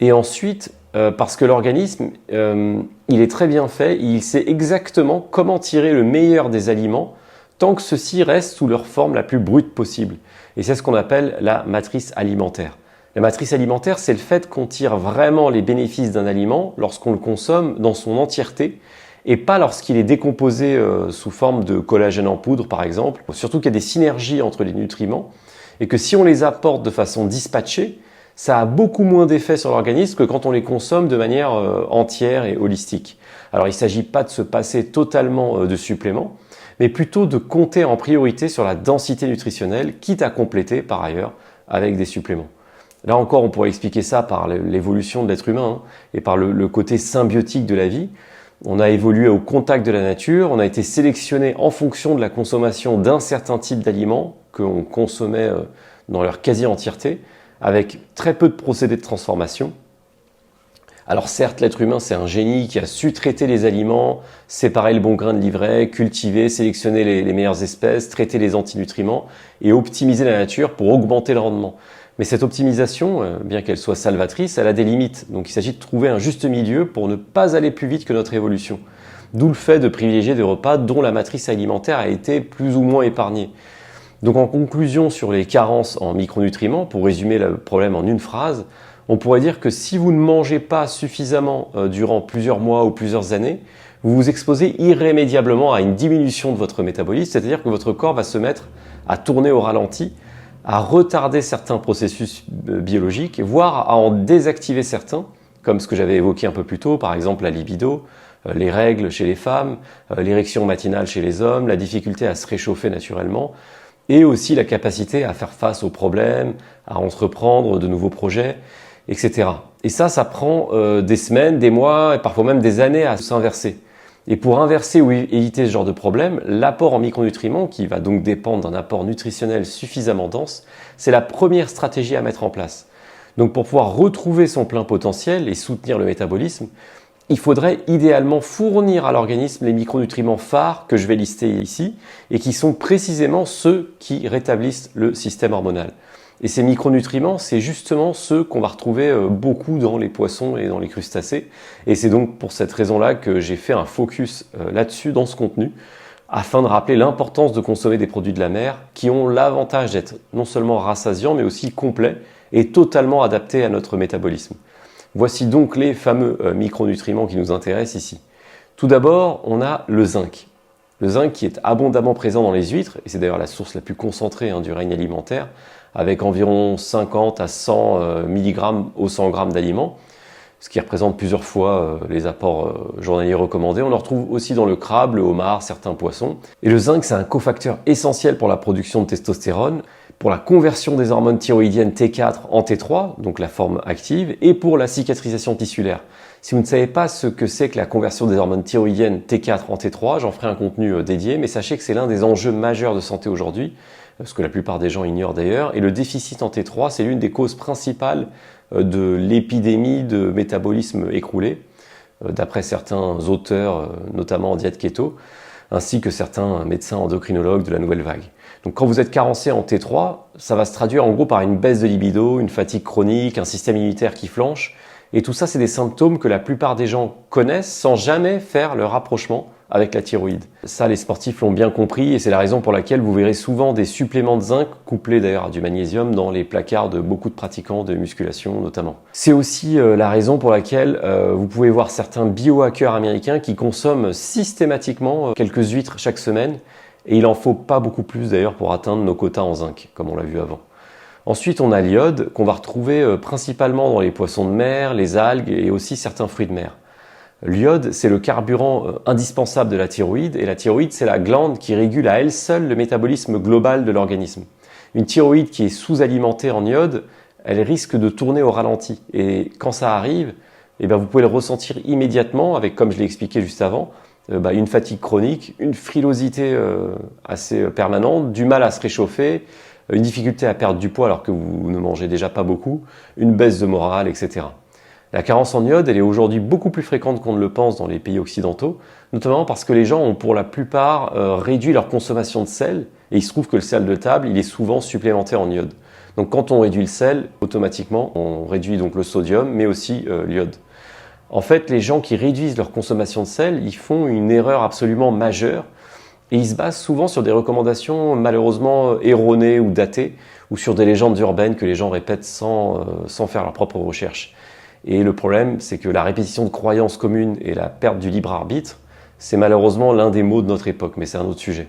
Et ensuite, parce que l'organisme, il est très bien fait, il sait exactement comment tirer le meilleur des aliments tant que ceux-ci restent sous leur forme la plus brute possible. Et c'est ce qu'on appelle la matrice alimentaire. La matrice alimentaire, c'est le fait qu'on tire vraiment les bénéfices d'un aliment lorsqu'on le consomme dans son entièreté et pas lorsqu'il est décomposé sous forme de collagène en poudre, par exemple. Surtout qu'il y a des synergies entre les nutriments et que si on les apporte de façon dispatchée, ça a beaucoup moins d'effet sur l'organisme que quand on les consomme de manière entière et holistique. Alors il ne s'agit pas de se passer totalement de suppléments, mais plutôt de compter en priorité sur la densité nutritionnelle, quitte à compléter par ailleurs avec des suppléments. Là encore, on pourrait expliquer ça par l'évolution de l'être humain et par le côté symbiotique de la vie. On a évolué au contact de la nature, on a été sélectionné en fonction de la consommation d'un certain type d'aliments que l'on consommait dans leur quasi-entièreté, avec très peu de procédés de transformation. Alors certes, l'être humain, c'est un génie qui a su traiter les aliments, séparer le bon grain de l'ivraie, cultiver, sélectionner les meilleures espèces, traiter les antinutriments et optimiser la nature pour augmenter le rendement. Mais cette optimisation, bien qu'elle soit salvatrice, elle a des limites. Donc il s'agit de trouver un juste milieu pour ne pas aller plus vite que notre évolution. D'où le fait de privilégier des repas dont la matrice alimentaire a été plus ou moins épargnée. Donc en conclusion sur les carences en micronutriments, pour résumer le problème en une phrase, on pourrait dire que si vous ne mangez pas suffisamment durant plusieurs mois ou plusieurs années, vous vous exposez irrémédiablement à une diminution de votre métabolisme, c'est-à-dire que votre corps va se mettre à tourner au ralenti, à retarder certains processus biologiques, voire à en désactiver certains, comme ce que j'avais évoqué un peu plus tôt, par exemple la libido, les règles chez les femmes, l'érection matinale chez les hommes, la difficulté à se réchauffer naturellement, et aussi la capacité à faire face aux problèmes, à entreprendre de nouveaux projets, etc. Et ça prend des semaines, des mois, et parfois même des années à s'inverser. Et pour inverser ou éviter ce genre de problème, l'apport en micronutriments, qui va donc dépendre d'un apport nutritionnel suffisamment dense, c'est la première stratégie à mettre en place. Donc pour pouvoir retrouver son plein potentiel et soutenir le métabolisme, il faudrait idéalement fournir à l'organisme les micronutriments phares que je vais lister ici et qui sont précisément ceux qui rétablissent le système hormonal. Et ces micronutriments, c'est justement ceux qu'on va retrouver beaucoup dans les poissons et dans les crustacés. Et c'est donc pour cette raison-là que j'ai fait un focus là-dessus dans ce contenu, afin de rappeler l'importance de consommer des produits de la mer qui ont l'avantage d'être non seulement rassasiants, mais aussi complets et totalement adaptés à notre métabolisme. Voici donc les fameux micronutriments qui nous intéressent ici. Tout d'abord, on a le zinc. Le zinc qui est abondamment présent dans les huîtres, et c'est d'ailleurs la source la plus concentrée du règne alimentaire, avec environ 50 à 100 mg au 100 g d'aliments, ce qui représente plusieurs fois les apports journaliers recommandés. On en retrouve aussi dans le crabe, le homard, certains poissons. Et le zinc, c'est un cofacteur essentiel pour la production de testostérone, pour la conversion des hormones thyroïdiennes T4 en T3, donc la forme active, et pour la cicatrisation tissulaire. Si vous ne savez pas ce que c'est que la conversion des hormones thyroïdiennes T4 en T3, j'en ferai un contenu dédié, mais sachez que c'est l'un des enjeux majeurs de santé aujourd'hui, ce que la plupart des gens ignorent d'ailleurs, et le déficit en T3, c'est l'une des causes principales de l'épidémie de métabolisme écroulé, d'après certains auteurs, notamment en diète keto, ainsi que certains médecins endocrinologues de la nouvelle vague. Donc quand vous êtes carencé en T3, ça va se traduire en gros par une baisse de libido, une fatigue chronique, un système immunitaire qui flanche, et tout ça c'est des symptômes que la plupart des gens connaissent sans jamais faire le rapprochement avec la thyroïde. Ça, les sportifs l'ont bien compris et c'est la raison pour laquelle vous verrez souvent des suppléments de zinc couplés d'ailleurs à du magnésium dans les placards de beaucoup de pratiquants de musculation notamment. C'est aussi la raison pour laquelle vous pouvez voir certains biohackers américains qui consomment systématiquement quelques huîtres chaque semaine et il en faut pas beaucoup plus d'ailleurs pour atteindre nos quotas en zinc, comme on l'a vu avant. Ensuite, on a l'iode qu'on va retrouver principalement dans les poissons de mer, les algues et aussi certains fruits de mer. L'iode, c'est le carburant indispensable de la thyroïde, et la thyroïde, c'est la glande qui régule à elle seule le métabolisme global de l'organisme. Une thyroïde qui est sous-alimentée en iode, elle risque de tourner au ralenti. Et quand ça arrive, eh bien, vous pouvez le ressentir immédiatement avec, comme je l'ai expliqué juste avant, une fatigue chronique, une frilosité assez permanente, du mal à se réchauffer, une difficulté à perdre du poids alors que vous ne mangez déjà pas beaucoup, une baisse de morale, etc. La carence en iode, elle est aujourd'hui beaucoup plus fréquente qu'on ne le pense dans les pays occidentaux, notamment parce que les gens ont pour la plupart réduit leur consommation de sel, et il se trouve que le sel de table, il est souvent supplémenté en iode. Donc quand on réduit le sel, automatiquement, on réduit donc le sodium, mais aussi l'iode. En fait, les gens qui réduisent leur consommation de sel, ils font une erreur absolument majeure, et ils se basent souvent sur des recommandations malheureusement erronées ou datées, ou sur des légendes urbaines que les gens répètent sans faire leurs propres recherches. Et le problème, c'est que la répétition de croyances communes et la perte du libre arbitre, c'est malheureusement l'un des maux de notre époque, mais c'est un autre sujet.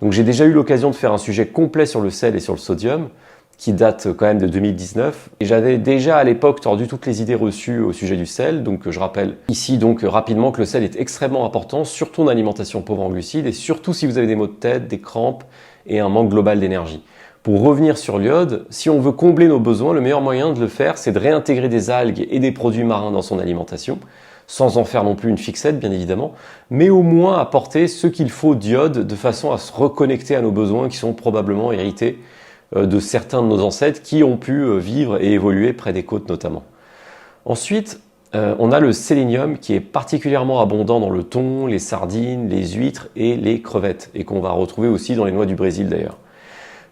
Donc j'ai déjà eu l'occasion de faire un sujet complet sur le sel et sur le sodium, qui date quand même de 2019. Et j'avais déjà à l'époque tordu toutes les idées reçues au sujet du sel. Donc je rappelle ici donc rapidement que le sel est extrêmement important, surtout en alimentation pauvre en glucides, et surtout si vous avez des maux de tête, des crampes et un manque global d'énergie. Pour revenir sur l'iode, si on veut combler nos besoins, le meilleur moyen de le faire, c'est de réintégrer des algues et des produits marins dans son alimentation, sans en faire non plus une fixette, bien évidemment, mais au moins apporter ce qu'il faut d'iode de façon à se reconnecter à nos besoins qui sont probablement hérités de certains de nos ancêtres qui ont pu vivre et évoluer près des côtes notamment. Ensuite, on a le sélénium qui est particulièrement abondant dans le thon, les sardines, les huîtres et les crevettes, et qu'on va retrouver aussi dans les noix du Brésil d'ailleurs.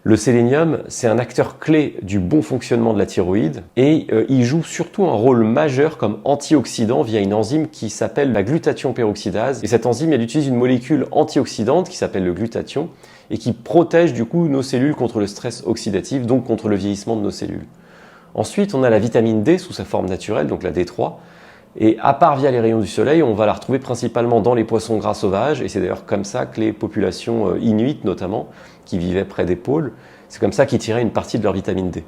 Le sélénium, c'est un acteur clé du bon fonctionnement de la thyroïde et il joue surtout un rôle majeur comme antioxydant via une enzyme qui s'appelle la glutathion peroxydase. Et cette enzyme, elle utilise une molécule antioxydante qui s'appelle le glutathion et qui protège du coup nos cellules contre le stress oxydatif, donc contre le vieillissement de nos cellules. Ensuite, on a la vitamine D sous sa forme naturelle, donc la D3. Et à part via les rayons du soleil, on va la retrouver principalement dans les poissons gras sauvages, et c'est d'ailleurs comme ça que les populations inuites notamment, qui vivaient près des pôles, c'est comme ça qu'ils tiraient une partie de leur vitamine D.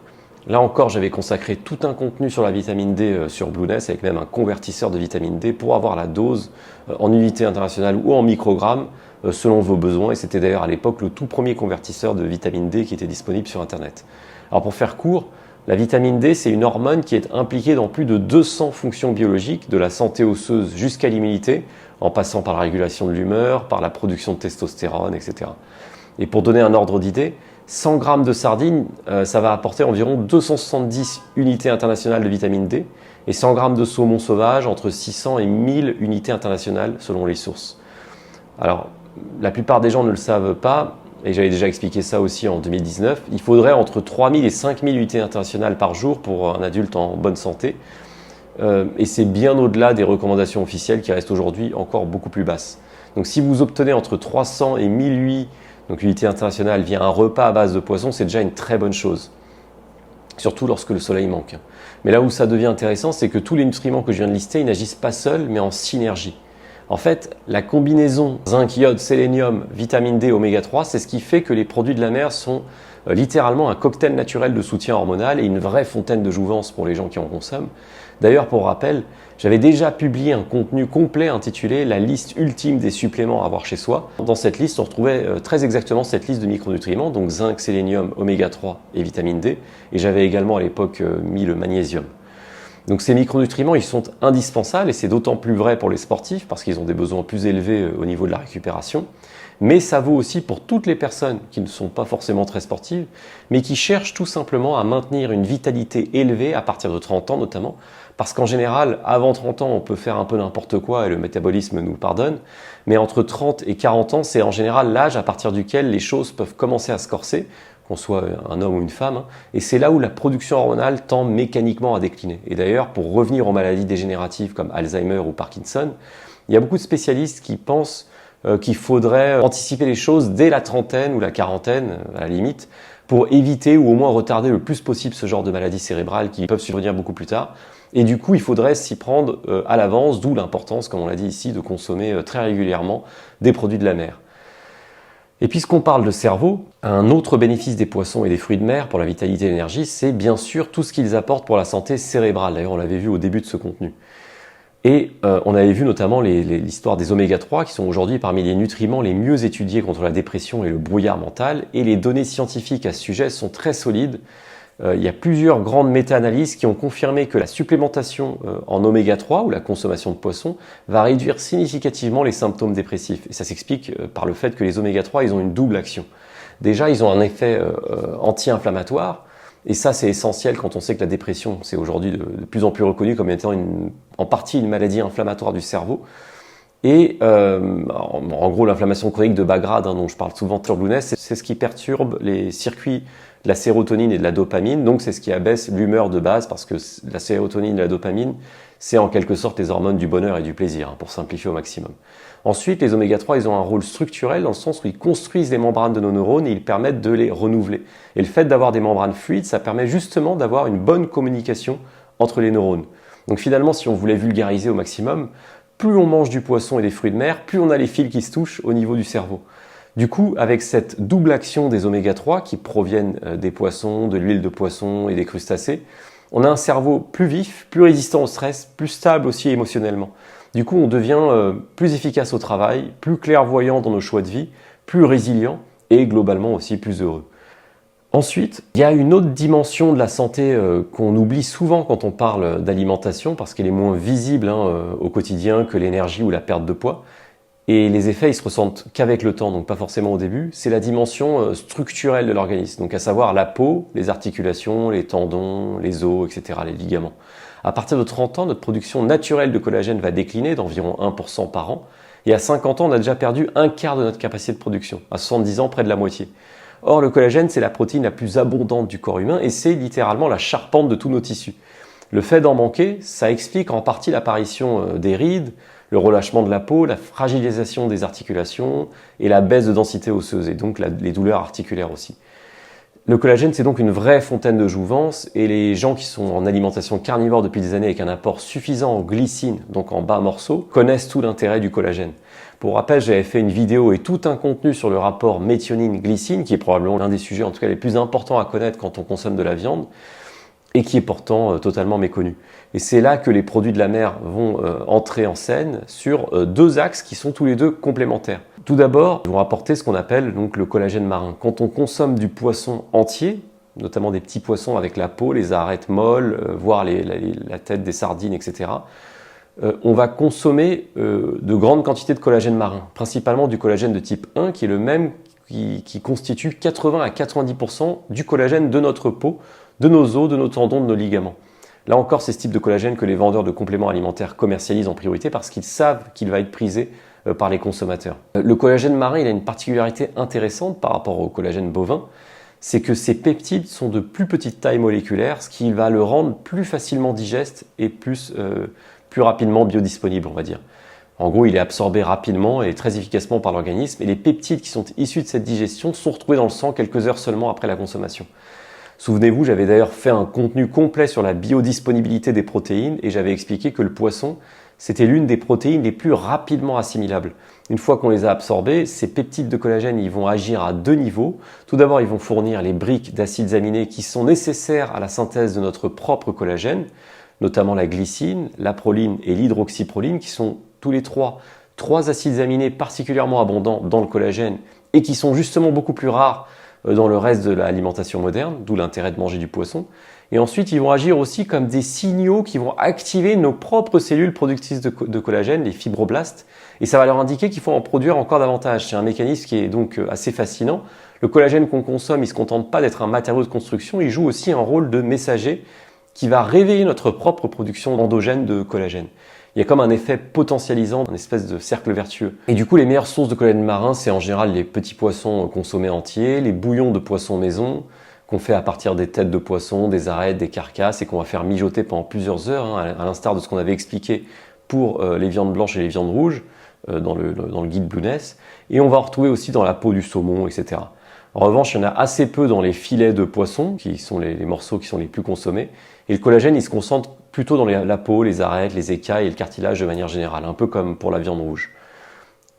Là encore, j'avais consacré tout un contenu sur la vitamine D sur Blueness, avec même un convertisseur de vitamine D pour avoir la dose en unité internationale ou en microgrammes selon vos besoins, et c'était d'ailleurs à l'époque le tout premier convertisseur de vitamine D qui était disponible sur Internet. Alors pour faire court, la vitamine D, c'est une hormone qui est impliquée dans plus de 200 fonctions biologiques, de la santé osseuse jusqu'à l'immunité, en passant par la régulation de l'humeur, par la production de testostérone, etc. Et pour donner un ordre d'idée, 100 grammes de sardines, ça va apporter environ 270 unités internationales de vitamine D, et 100 grammes de saumon sauvage, entre 600 et 1000 unités internationales selon les sources. Alors, la plupart des gens ne le savent pas, et j'avais déjà expliqué ça aussi en 2019, il faudrait entre 3000 et 5000 unités internationales par jour pour un adulte en bonne santé. Et c'est bien au-delà des recommandations officielles qui restent aujourd'hui encore beaucoup plus basses. Donc si vous obtenez entre 300 et 1008 unités internationales via un repas à base de poisson, c'est déjà une très bonne chose. Surtout lorsque le soleil manque. Mais là où ça devient intéressant, c'est que tous les nutriments que je viens de lister, ils n'agissent pas seuls, mais en synergie. En fait, la combinaison zinc, iode, sélénium, vitamine D, oméga 3, c'est ce qui fait que les produits de la mer sont littéralement un cocktail naturel de soutien hormonal et une vraie fontaine de jouvence pour les gens qui en consomment. D'ailleurs, pour rappel, j'avais déjà publié un contenu complet intitulé « La liste ultime des suppléments à avoir chez soi ». Dans cette liste, on retrouvait très exactement cette liste de micronutriments, donc zinc, sélénium, oméga 3 et vitamine D. Et j'avais également à l'époque mis le magnésium. Donc ces micronutriments, ils sont indispensables et c'est d'autant plus vrai pour les sportifs parce qu'ils ont des besoins plus élevés au niveau de la récupération. Mais ça vaut aussi pour toutes les personnes qui ne sont pas forcément très sportives, mais qui cherchent tout simplement à maintenir une vitalité élevée à partir de 30 ans notamment, parce qu'en général, avant 30 ans, on peut faire un peu n'importe quoi et le métabolisme nous pardonne, mais entre 30 et 40 ans, c'est en général l'âge à partir duquel les choses peuvent commencer à se corser, qu'on soit un homme ou une femme, et c'est là où la production hormonale tend mécaniquement à décliner. Et d'ailleurs, pour revenir aux maladies dégénératives comme Alzheimer ou Parkinson, il y a beaucoup de spécialistes qui pensent qu'il faudrait anticiper les choses dès la trentaine ou la quarantaine, à la limite, pour éviter ou au moins retarder le plus possible ce genre de maladies cérébrales qui peuvent survenir beaucoup plus tard. Et du coup, il faudrait s'y prendre à l'avance, d'où l'importance, comme on l'a dit ici, de consommer très régulièrement des produits de la mer. Et puisqu'on parle de cerveau, un autre bénéfice des poissons et des fruits de mer pour la vitalité et l'énergie, c'est bien sûr tout ce qu'ils apportent pour la santé cérébrale. D'ailleurs, on l'avait vu au début de ce contenu. Et on avait vu notamment l'histoire des oméga 3 qui sont aujourd'hui parmi les nutriments les mieux étudiés contre la dépression et le brouillard mental. Et les données scientifiques à ce sujet sont très solides. Il y a plusieurs grandes méta-analyses qui ont confirmé que la supplémentation en oméga 3 ou la consommation de poissons va réduire significativement les symptômes dépressifs. Et ça s'explique par le fait que les oméga 3 ils ont une double action. Déjà, ils ont un effet anti-inflammatoire. Et ça, c'est essentiel quand on sait que la dépression, c'est aujourd'hui de plus en plus reconnu comme étant en partie une maladie inflammatoire du cerveau. Et en gros, l'inflammation chronique de bas grade, dont je parle souvent sur Blueness, c'est ce qui perturbe les circuits de la sérotonine et de la dopamine. Donc, c'est ce qui abaisse l'humeur de base, parce que la sérotonine et la dopamine, c'est en quelque sorte les hormones du bonheur et du plaisir, pour simplifier au maximum. Ensuite, les oméga 3, ils ont un rôle structurel dans le sens où ils construisent les membranes de nos neurones et ils permettent de les renouveler. Et le fait d'avoir des membranes fluides, ça permet justement d'avoir une bonne communication entre les neurones. Donc finalement, si on voulait vulgariser au maximum, plus on mange du poisson et des fruits de mer, plus on a les fils qui se touchent au niveau du cerveau. Du coup, avec cette double action des oméga 3 qui proviennent des poissons, de l'huile de poisson et des crustacés, on a un cerveau plus vif, plus résistant au stress, plus stable aussi émotionnellement. Du coup, on devient plus efficace au travail, plus clairvoyant dans nos choix de vie, plus résilient et globalement aussi plus heureux. Ensuite, il y a une autre dimension de la santé qu'on oublie souvent quand on parle d'alimentation parce qu'elle est moins visible au quotidien que l'énergie ou la perte de poids. Et les effets, ils se ressentent qu'avec le temps, donc pas forcément au début. C'est la dimension structurelle de l'organisme, donc à savoir la peau, les articulations, les tendons, les os, etc., les ligaments. À partir de 30 ans, notre production naturelle de collagène va décliner d'environ 1% par an. Et à 50 ans, on a déjà perdu un quart de notre capacité de production. À 70 ans, près de la moitié. Or, le collagène, c'est la protéine la plus abondante du corps humain et c'est littéralement la charpente de tous nos tissus. Le fait d'en manquer, ça explique en partie l'apparition des rides, le relâchement de la peau, la fragilisation des articulations et la baisse de densité osseuse et donc les douleurs articulaires aussi. Le collagène, c'est donc une vraie fontaine de jouvence et les gens qui sont en alimentation carnivore depuis des années avec un apport suffisant en glycine, donc en bas morceaux, connaissent tout l'intérêt du collagène. Pour rappel, j'avais fait une vidéo et tout un contenu sur le rapport méthionine-glycine, qui est probablement l'un des sujets en tout cas les plus importants à connaître quand on consomme de la viande, et qui est pourtant totalement méconnu. Et c'est là que les produits de la mer vont entrer en scène sur deux axes qui sont tous les deux complémentaires. Tout d'abord, ils vont apporter ce qu'on appelle donc le collagène marin. Quand on consomme du poisson entier, notamment des petits poissons avec la peau, les arêtes molles, voire la tête des sardines, etc., on va consommer de grandes quantités de collagène marin, principalement du collagène de type 1, qui est le même qui constitue 80 à 90% du collagène de notre peau, de nos os, de nos tendons, de nos ligaments. Là encore, c'est ce type de collagène que les vendeurs de compléments alimentaires commercialisent en priorité parce qu'ils savent qu'il va être prisé par les consommateurs. Le collagène marin, il a une particularité intéressante par rapport au collagène bovin, c'est que ces peptides sont de plus petite taille moléculaire, ce qui va le rendre plus facilement digeste et plus rapidement biodisponible, on va dire. En gros, il est absorbé rapidement et très efficacement par l'organisme et les peptides qui sont issus de cette digestion sont retrouvés dans le sang quelques heures seulement après la consommation. Souvenez-vous, j'avais d'ailleurs fait un contenu complet sur la biodisponibilité des protéines et j'avais expliqué que le poisson, c'était l'une des protéines les plus rapidement assimilables. Une fois qu'on les a absorbées, ces peptides de collagène, ils vont agir à deux niveaux. Tout d'abord, ils vont fournir les briques d'acides aminés qui sont nécessaires à la synthèse de notre propre collagène, notamment la glycine, la proline et l'hydroxyproline, qui sont tous les trois acides aminés particulièrement abondants dans le collagène et qui sont justement beaucoup plus rares dans le reste de l'alimentation moderne, d'où l'intérêt de manger du poisson. Et ensuite, ils vont agir aussi comme des signaux qui vont activer nos propres cellules productrices de collagène, les fibroblastes, et ça va leur indiquer qu'il faut en produire encore davantage. C'est un mécanisme qui est donc assez fascinant. Le collagène qu'on consomme, il ne se contente pas d'être un matériau de construction, il joue aussi un rôle de messager qui va réveiller notre propre production endogène de collagène. Il y a comme un effet potentialisant, une espèce de cercle vertueux. Et du coup, les meilleures sources de collagène marin, c'est en général les petits poissons consommés entiers, les bouillons de poissons maison, qu'on fait à partir des têtes de poissons, des arêtes, des carcasses, et qu'on va faire mijoter pendant plusieurs heures, à l'instar de ce qu'on avait expliqué pour les viandes blanches et les viandes rouges, dans le guide Blueness. Et on va en retrouver aussi dans la peau du saumon, etc. En revanche, il y en a assez peu dans les filets de poisson, qui sont les morceaux qui sont les plus consommés. Et le collagène, il se concentre plutôt dans la peau, les arêtes, les écailles et le cartilage de manière générale, un peu comme pour la viande rouge.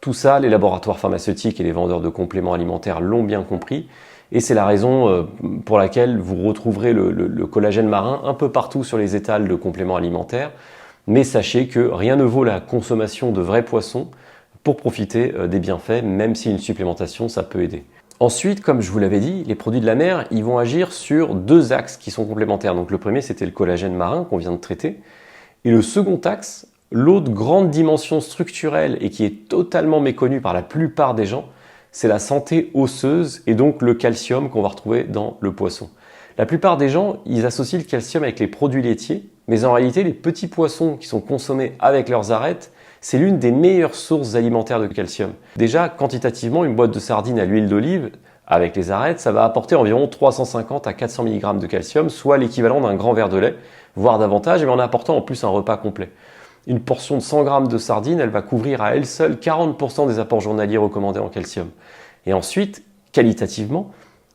Tout ça, les laboratoires pharmaceutiques et les vendeurs de compléments alimentaires l'ont bien compris. Et c'est la raison pour laquelle vous retrouverez le collagène marin un peu partout sur les étals de compléments alimentaires. Mais sachez que rien ne vaut la consommation de vrais poissons pour profiter des bienfaits, même si une supplémentation, ça peut aider. Ensuite, comme je vous l'avais dit, les produits de la mer, ils vont agir sur deux axes qui sont complémentaires. Donc le premier, c'était le collagène marin qu'on vient de traiter. Et le second axe, l'autre grande dimension structurelle et qui est totalement méconnue par la plupart des gens, c'est la santé osseuse et donc le calcium qu'on va retrouver dans le poisson. La plupart des gens, ils associent le calcium avec les produits laitiers, mais en réalité, les petits poissons qui sont consommés avec leurs arêtes, c'est l'une des meilleures sources alimentaires de calcium. Déjà, quantitativement, une boîte de sardines à l'huile d'olive, avec les arêtes, ça va apporter environ 350 à 400 mg de calcium, soit l'équivalent d'un grand verre de lait, voire davantage, mais en apportant en plus un repas complet. Une portion de 100 g de sardines, elle va couvrir à elle seule 40% des apports journaliers recommandés en calcium. Et ensuite, qualitativement,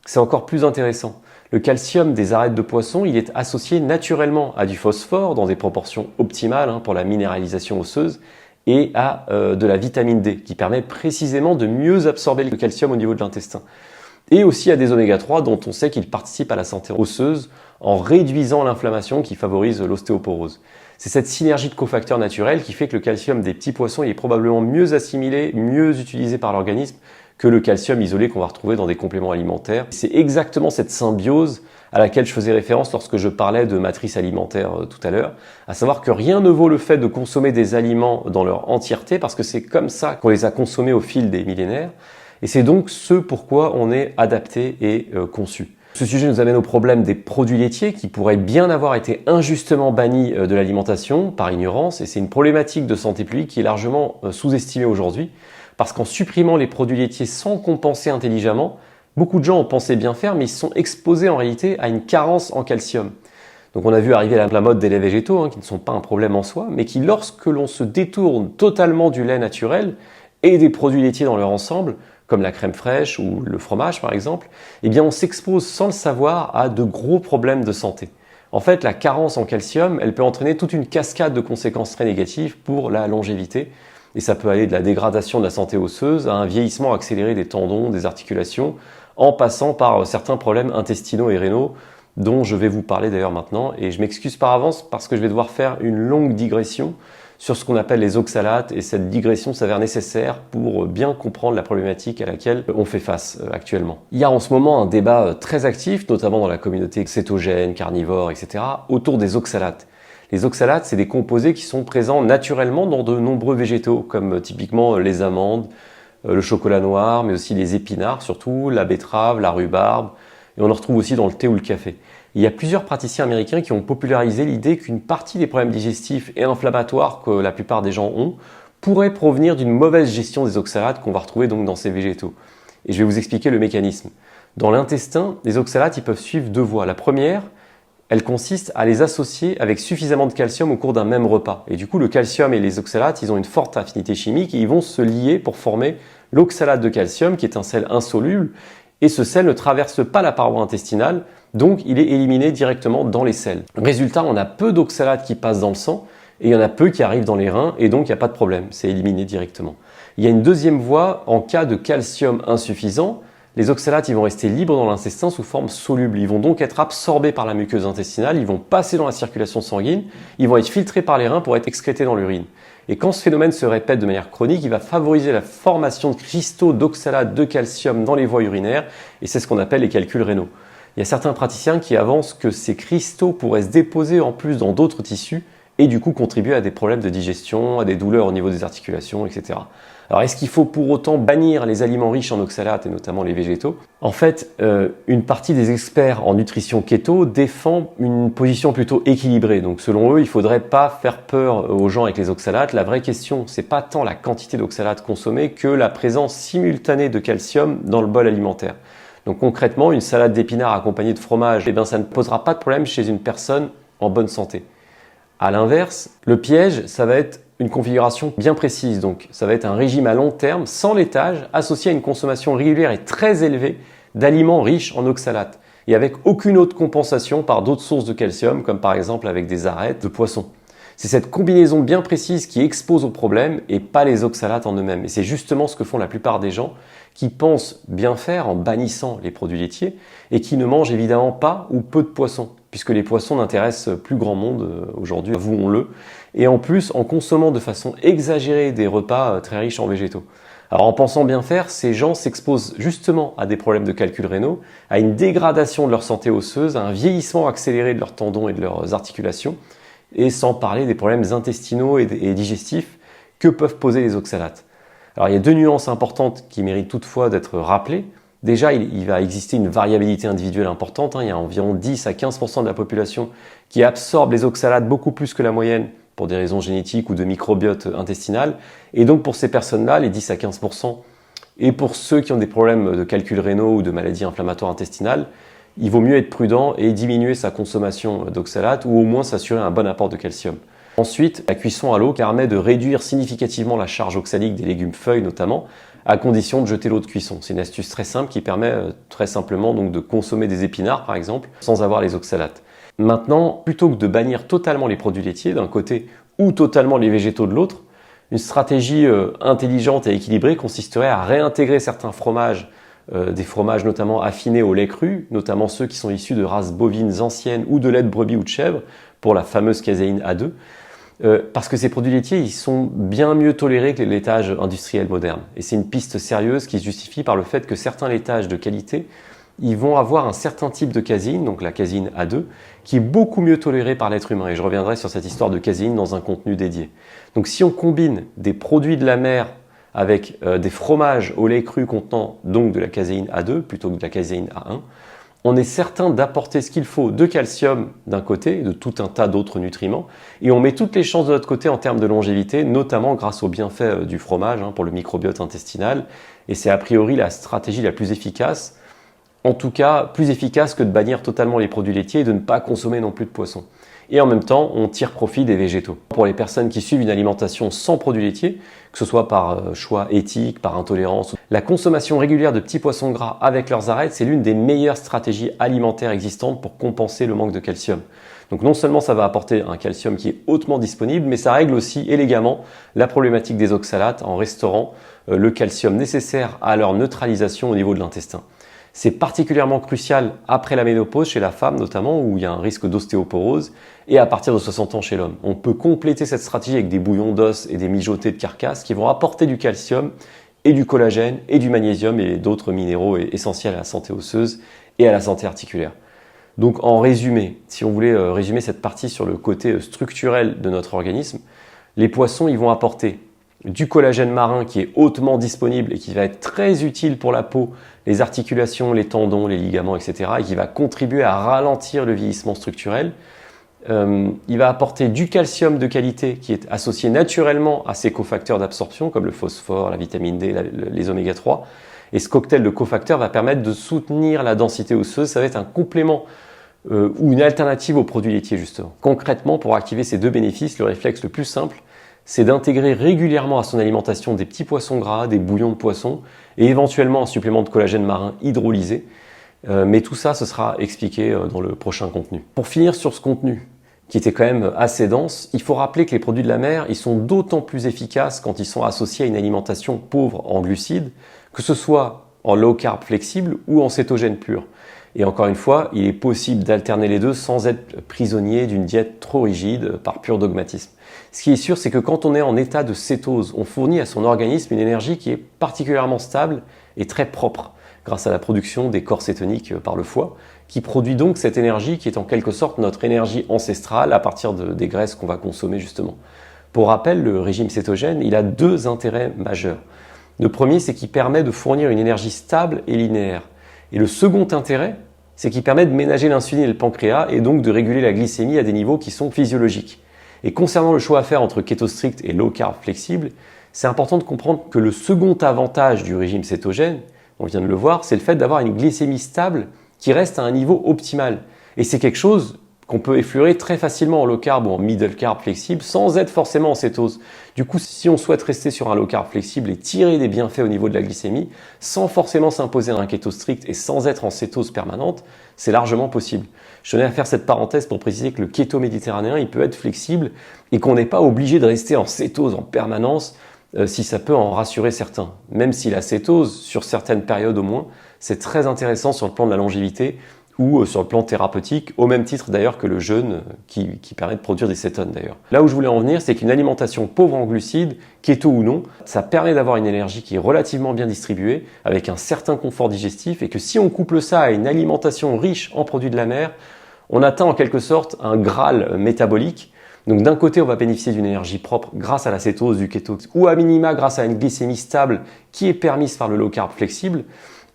c'est encore plus intéressant. Le calcium des arêtes de poisson, il est associé naturellement à du phosphore dans des proportions optimales pour la minéralisation osseuse et à de la vitamine D qui permet précisément de mieux absorber le calcium au niveau de l'intestin. Et aussi à des oméga 3 dont on sait qu'ils participent à la santé osseuse en réduisant l'inflammation qui favorise l'ostéoporose. C'est cette synergie de cofacteurs naturels qui fait que le calcium des petits poissons est probablement mieux assimilé, mieux utilisé par l'organisme que le calcium isolé qu'on va retrouver dans des compléments alimentaires. C'est exactement cette symbiose à laquelle je faisais référence lorsque je parlais de matrice alimentaire tout à l'heure, à savoir que rien ne vaut le fait de consommer des aliments dans leur entièreté, parce que c'est comme ça qu'on les a consommés au fil des millénaires, et c'est donc ce pourquoi on est adapté et conçu. Ce sujet nous amène au problème des produits laitiers qui pourraient bien avoir été injustement bannis de l'alimentation par ignorance, et c'est une problématique de santé publique qui est largement sous-estimée aujourd'hui, parce qu'en supprimant les produits laitiers sans compenser intelligemment, beaucoup de gens ont pensé bien faire, mais ils se sont exposés en réalité à une carence en calcium. Donc on a vu arriver la mode des laits végétaux, qui ne sont pas un problème en soi, mais qui, lorsque l'on se détourne totalement du lait naturel et des produits laitiers dans leur ensemble, comme la crème fraîche ou le fromage par exemple, eh bien on s'expose sans le savoir à de gros problèmes de santé. En fait, la carence en calcium, elle peut entraîner toute une cascade de conséquences très négatives pour la longévité. Et ça peut aller de la dégradation de la santé osseuse à un vieillissement accéléré des tendons, des articulations, en passant par certains problèmes intestinaux et rénaux, dont je vais vous parler d'ailleurs maintenant. Et je m'excuse par avance parce que je vais devoir faire une longue digression sur ce qu'on appelle les oxalates, et cette digression s'avère nécessaire pour bien comprendre la problématique à laquelle on fait face actuellement. Il y a en ce moment un débat très actif, notamment dans la communauté cétogène, carnivore, etc., autour des oxalates. Les oxalates, c'est des composés qui sont présents naturellement dans de nombreux végétaux, comme typiquement les amandes, le chocolat noir, mais aussi les épinards surtout, la betterave, la rhubarbe, et on en retrouve aussi dans le thé ou le café. Il y a plusieurs praticiens américains qui ont popularisé l'idée qu'une partie des problèmes digestifs et inflammatoires que la plupart des gens ont pourrait provenir d'une mauvaise gestion des oxalates qu'on va retrouver donc dans ces végétaux. Et je vais vous expliquer le mécanisme. Dans l'intestin, les oxalates ils peuvent suivre deux voies. La première, elle consiste à les associer avec suffisamment de calcium au cours d'un même repas. Et du coup, le calcium et les oxalates, ils ont une forte affinité chimique et ils vont se lier pour former l'oxalate de calcium, qui est un sel insoluble. Et ce sel ne traverse pas la paroi intestinale, donc il est éliminé directement dans les selles. Résultat, on a peu d'oxalates qui passent dans le sang et il y en a peu qui arrivent dans les reins et donc il n'y a pas de problème, c'est éliminé directement. Il y a une deuxième voie en cas de calcium insuffisant. Les oxalates ils vont rester libres dans l'intestin sous forme soluble. Ils vont donc être absorbés par la muqueuse intestinale, ils vont passer dans la circulation sanguine, ils vont être filtrés par les reins pour être excrétés dans l'urine. Et quand ce phénomène se répète de manière chronique, il va favoriser la formation de cristaux d'oxalate de calcium dans les voies urinaires et c'est ce qu'on appelle les calculs rénaux. Il y a certains praticiens qui avancent que ces cristaux pourraient se déposer en plus dans d'autres tissus et du coup contribuer à des problèmes de digestion, à des douleurs au niveau des articulations, etc. Alors est-ce qu'il faut pour autant bannir les aliments riches en oxalates et notamment les végétaux? En fait, une partie des experts en nutrition keto défend une position plutôt équilibrée. Donc selon eux, il ne faudrait pas faire peur aux gens avec les oxalates. La vraie question, c'est pas tant la quantité d'oxalates consommée que la présence simultanée de calcium dans le bol alimentaire. Donc concrètement, une salade d'épinards accompagnée de fromage, eh bien, ça ne posera pas de problème chez une personne en bonne santé. À l'inverse, le piège, ça va être une configuration bien précise. Donc ça va être un régime à long terme, sans laitage, associé à une consommation régulière et très élevée d'aliments riches en oxalates et avec aucune autre compensation par d'autres sources de calcium, comme par exemple avec des arêtes de poisson. C'est cette combinaison bien précise qui expose au problème et pas les oxalates en eux-mêmes. Et c'est justement ce que font la plupart des gens qui pensent bien faire en bannissant les produits laitiers et qui ne mangent évidemment pas ou peu de poissons, puisque les poissons n'intéressent plus grand monde aujourd'hui, avouons-le, et en plus en consommant de façon exagérée des repas très riches en végétaux. Alors en pensant bien faire, ces gens s'exposent justement à des problèmes de calcul rénaux, à une dégradation de leur santé osseuse, à un vieillissement accéléré de leurs tendons et de leurs articulations, et sans parler des problèmes intestinaux et digestifs que peuvent poser les oxalates. Alors il y a deux nuances importantes qui méritent toutefois d'être rappelées. Déjà, il va exister une variabilité individuelle importante. Il y a environ 10 à 15% de la population qui absorbe les oxalates beaucoup plus que la moyenne pour des raisons génétiques ou de microbiote intestinal. Et donc pour ces personnes-là, les 10 à 15%, et pour ceux qui ont des problèmes de calcul rénaux ou de maladies inflammatoires intestinales, il vaut mieux être prudent et diminuer sa consommation d'oxalates ou au moins s'assurer un bon apport de calcium. Ensuite, la cuisson à l'eau permet de réduire significativement la charge oxalique des légumes feuilles notamment, à condition de jeter l'eau de cuisson. C'est une astuce très simple qui permet très simplement donc de consommer des épinards par exemple sans avoir les oxalates. Maintenant, plutôt que de bannir totalement les produits laitiers d'un côté ou totalement les végétaux de l'autre, une stratégie intelligente et équilibrée consisterait à réintégrer certains fromages, des fromages notamment affinés au lait cru, notamment ceux qui sont issus de races bovines anciennes ou de lait de brebis ou de chèvre, pour la fameuse caséine A2, parce que ces produits laitiers ils sont bien mieux tolérés que les laitages industriels modernes. Et c'est une piste sérieuse qui se justifie par le fait que certains laitages de qualité ils vont avoir un certain type de caséine, donc la caséine A2, qui est beaucoup mieux tolérée par l'être humain. Et je reviendrai sur cette histoire de caséine dans un contenu dédié. Donc si on combine des produits de la mer avec des fromages au lait cru contenant donc de la caséine A2 plutôt que de la caséine A1, on est certain d'apporter ce qu'il faut de calcium d'un côté, de tout un tas d'autres nutriments, et on met toutes les chances de l'autre côté en termes de longévité, notamment grâce aux bienfaits du fromage pour le microbiote intestinal. Et c'est a priori la stratégie la plus efficace, en tout cas plus efficace que de bannir totalement les produits laitiers et de ne pas consommer non plus de poisson. Et en même temps, on tire profit des végétaux. Pour les personnes qui suivent une alimentation sans produits laitiers, que ce soit par choix éthique, par intolérance, la consommation régulière de petits poissons gras avec leurs arêtes, c'est l'une des meilleures stratégies alimentaires existantes pour compenser le manque de calcium. Donc non seulement ça va apporter un calcium qui est hautement disponible, mais ça règle aussi élégamment la problématique des oxalates en restaurant le calcium nécessaire à leur neutralisation au niveau de l'intestin. C'est particulièrement crucial après la ménopause chez la femme notamment où il y a un risque d'ostéoporose et à partir de 60 ans chez l'homme. On peut compléter cette stratégie avec des bouillons d'os et des mijotés de carcasse qui vont apporter du calcium et du collagène et du magnésium et d'autres minéraux essentiels à la santé osseuse et à la santé articulaire. Donc en résumé, si on voulait résumer cette partie sur le côté structurel de notre organisme, les poissons ils vont apporter du collagène marin qui est hautement disponible et qui va être très utile pour la peau, les articulations, les tendons, les ligaments, etc. et qui va contribuer à ralentir le vieillissement structurel. Il va apporter du calcium de qualité qui est associé naturellement à ces cofacteurs d'absorption comme le phosphore, la vitamine D, les oméga 3. Et ce cocktail de cofacteurs va permettre de soutenir la densité osseuse. Ça va être un complément ou une alternative aux produits laitiers justement. Concrètement, pour activer ces deux bénéfices, le réflexe le plus simple, c'est d'intégrer régulièrement à son alimentation des petits poissons gras, des bouillons de poisson et éventuellement un supplément de collagène marin hydrolysé. Mais tout ça, ce sera expliqué dans le prochain contenu. Pour finir sur ce contenu, qui était quand même assez dense, il faut rappeler que les produits de la mer, ils sont d'autant plus efficaces quand ils sont associés à une alimentation pauvre en glucides, que ce soit en low carb flexible ou en cétogène pur. Et encore une fois, il est possible d'alterner les deux sans être prisonnier d'une diète trop rigide par pur dogmatisme. Ce qui est sûr, c'est que quand on est en état de cétose, on fournit à son organisme une énergie qui est particulièrement stable et très propre, grâce à la production des corps cétoniques par le foie, qui produit donc cette énergie qui est en quelque sorte notre énergie ancestrale à partir des graisses qu'on va consommer justement. Pour rappel, le régime cétogène, il a deux intérêts majeurs. Le premier, c'est qu'il permet de fournir une énergie stable et linéaire. Et le second intérêt, c'est qu'il permet de ménager l'insuline et le pancréas et donc de réguler la glycémie à des niveaux qui sont physiologiques. Et concernant le choix à faire entre keto strict et low carb flexible, c'est important de comprendre que le second avantage du régime cétogène, on vient de le voir, c'est le fait d'avoir une glycémie stable qui reste à un niveau optimal. Et c'est quelque chose qu'on peut effleurer très facilement en low carb ou en middle carb flexible sans être forcément en cétose. Du coup, si on souhaite rester sur un low carb flexible et tirer des bienfaits au niveau de la glycémie, sans forcément s'imposer un keto strict et sans être en cétose permanente, c'est largement possible. Je tenais à faire cette parenthèse pour préciser que le keto méditerranéen, il peut être flexible et qu'on n'est pas obligé de rester en cétose en permanence si ça peut en rassurer certains. Même si la cétose, sur certaines périodes au moins, c'est très intéressant sur le plan de la longévité ou sur le plan thérapeutique, au même titre d'ailleurs que le jeûne qui permet de produire des cétones d'ailleurs. Là où je voulais en venir, c'est qu'une alimentation pauvre en glucides, keto ou non, ça permet d'avoir une énergie qui est relativement bien distribuée, avec un certain confort digestif, et que si on couple ça à une alimentation riche en produits de la mer, on atteint en quelque sorte un graal métabolique. Donc d'un côté, on va bénéficier d'une énergie propre grâce à la cétose du keto, ou à minima grâce à une glycémie stable qui est permise par le low carb flexible.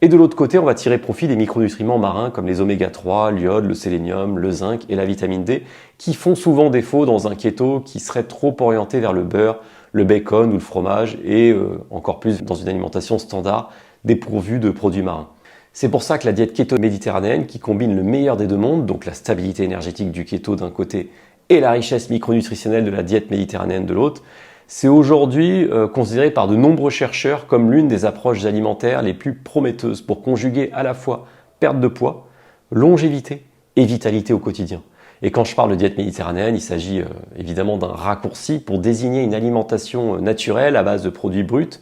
Et de l'autre côté, on va tirer profit des micronutriments marins comme les oméga 3, l'iode, le sélénium, le zinc et la vitamine D qui font souvent défaut dans un keto qui serait trop orienté vers le beurre, le bacon ou le fromage et encore plus dans une alimentation standard dépourvue de produits marins. C'est pour ça que la diète keto méditerranéenne qui combine le meilleur des deux mondes, donc la stabilité énergétique du keto d'un côté et la richesse micronutritionnelle de la diète méditerranéenne de l'autre, c'est aujourd'hui considéré par de nombreux chercheurs comme l'une des approches alimentaires les plus prometteuses pour conjuguer à la fois perte de poids, longévité et vitalité au quotidien. Et quand je parle de diète méditerranéenne, il s'agit évidemment d'un raccourci pour désigner une alimentation naturelle à base de produits bruts,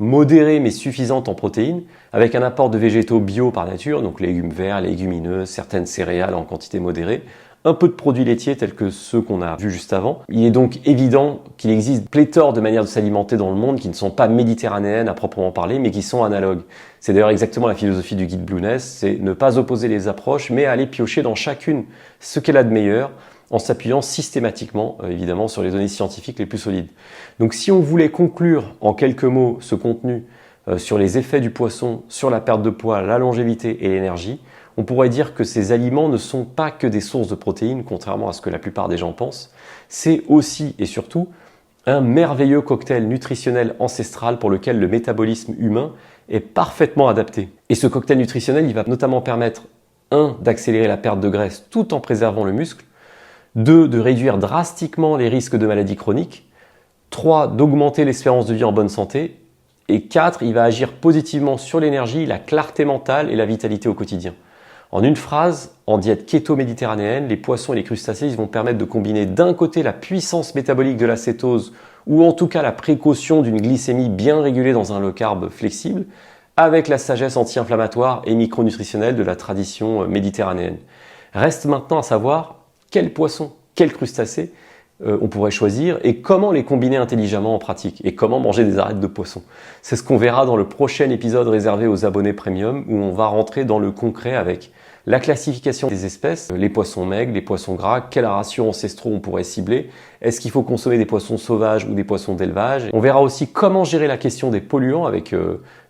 modérée mais suffisante en protéines, avec un apport de végétaux bio par nature, donc légumes verts, légumineux, certaines céréales en quantité modérée, un peu de produits laitiers tels que ceux qu'on a vus juste avant. Il est donc évident qu'il existe pléthore de manières de s'alimenter dans le monde qui ne sont pas méditerranéennes à proprement parler, mais qui sont analogues. C'est d'ailleurs exactement la philosophie du guide Blueness, c'est ne pas opposer les approches, mais aller piocher dans chacune ce qu'elle a de meilleur, en s'appuyant systématiquement, évidemment, sur les données scientifiques les plus solides. Donc si on voulait conclure en quelques mots ce contenu sur les effets du poisson, sur la perte de poids, la longévité et l'énergie, on pourrait dire que ces aliments ne sont pas que des sources de protéines, contrairement à ce que la plupart des gens pensent. C'est aussi et surtout un merveilleux cocktail nutritionnel ancestral pour lequel le métabolisme humain est parfaitement adapté. Et ce cocktail nutritionnel, il va notamment permettre 1. D'accélérer la perte de graisse tout en préservant le muscle, 2. De réduire drastiquement les risques de maladies chroniques, 3. D'augmenter l'espérance de vie en bonne santé, et 4. Il va agir positivement sur l'énergie, la clarté mentale et la vitalité au quotidien. En une phrase, en diète keto-méditerranéenne, les poissons et les crustacés vont permettre de combiner d'un côté la puissance métabolique de la cétose, ou en tout cas la précaution d'une glycémie bien régulée dans un low carb flexible, avec la sagesse anti-inflammatoire et micronutritionnelle de la tradition méditerranéenne. Reste maintenant à savoir quel poisson, quel crustacé on pourrait choisir et comment les combiner intelligemment en pratique et comment manger des arêtes de poisson. C'est ce qu'on verra dans le prochain épisode réservé aux abonnés premium où on va rentrer dans le concret avec la classification des espèces, les poissons maigres, les poissons gras, quels ratios ancestraux on pourrait cibler, est-ce qu'il faut consommer des poissons sauvages ou des poissons d'élevage. On verra aussi comment gérer la question des polluants avec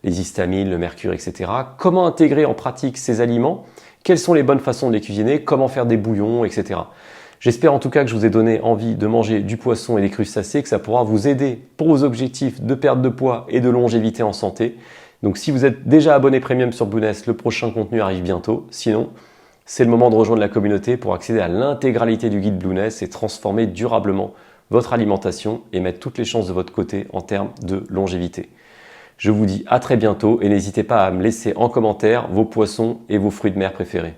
les histamines, le mercure, etc. Comment intégrer en pratique ces aliments, quelles sont les bonnes façons de les cuisiner, comment faire des bouillons, etc. J'espère en tout cas que je vous ai donné envie de manger du poisson et des crustacés, que ça pourra vous aider pour vos objectifs de perte de poids et de longévité en santé. Donc si vous êtes déjà abonné premium sur Blueness, le prochain contenu arrive bientôt. Sinon, c'est le moment de rejoindre la communauté pour accéder à l'intégralité du guide Blueness et transformer durablement votre alimentation et mettre toutes les chances de votre côté en termes de longévité. Je vous dis à très bientôt et n'hésitez pas à me laisser en commentaire vos poissons et vos fruits de mer préférés.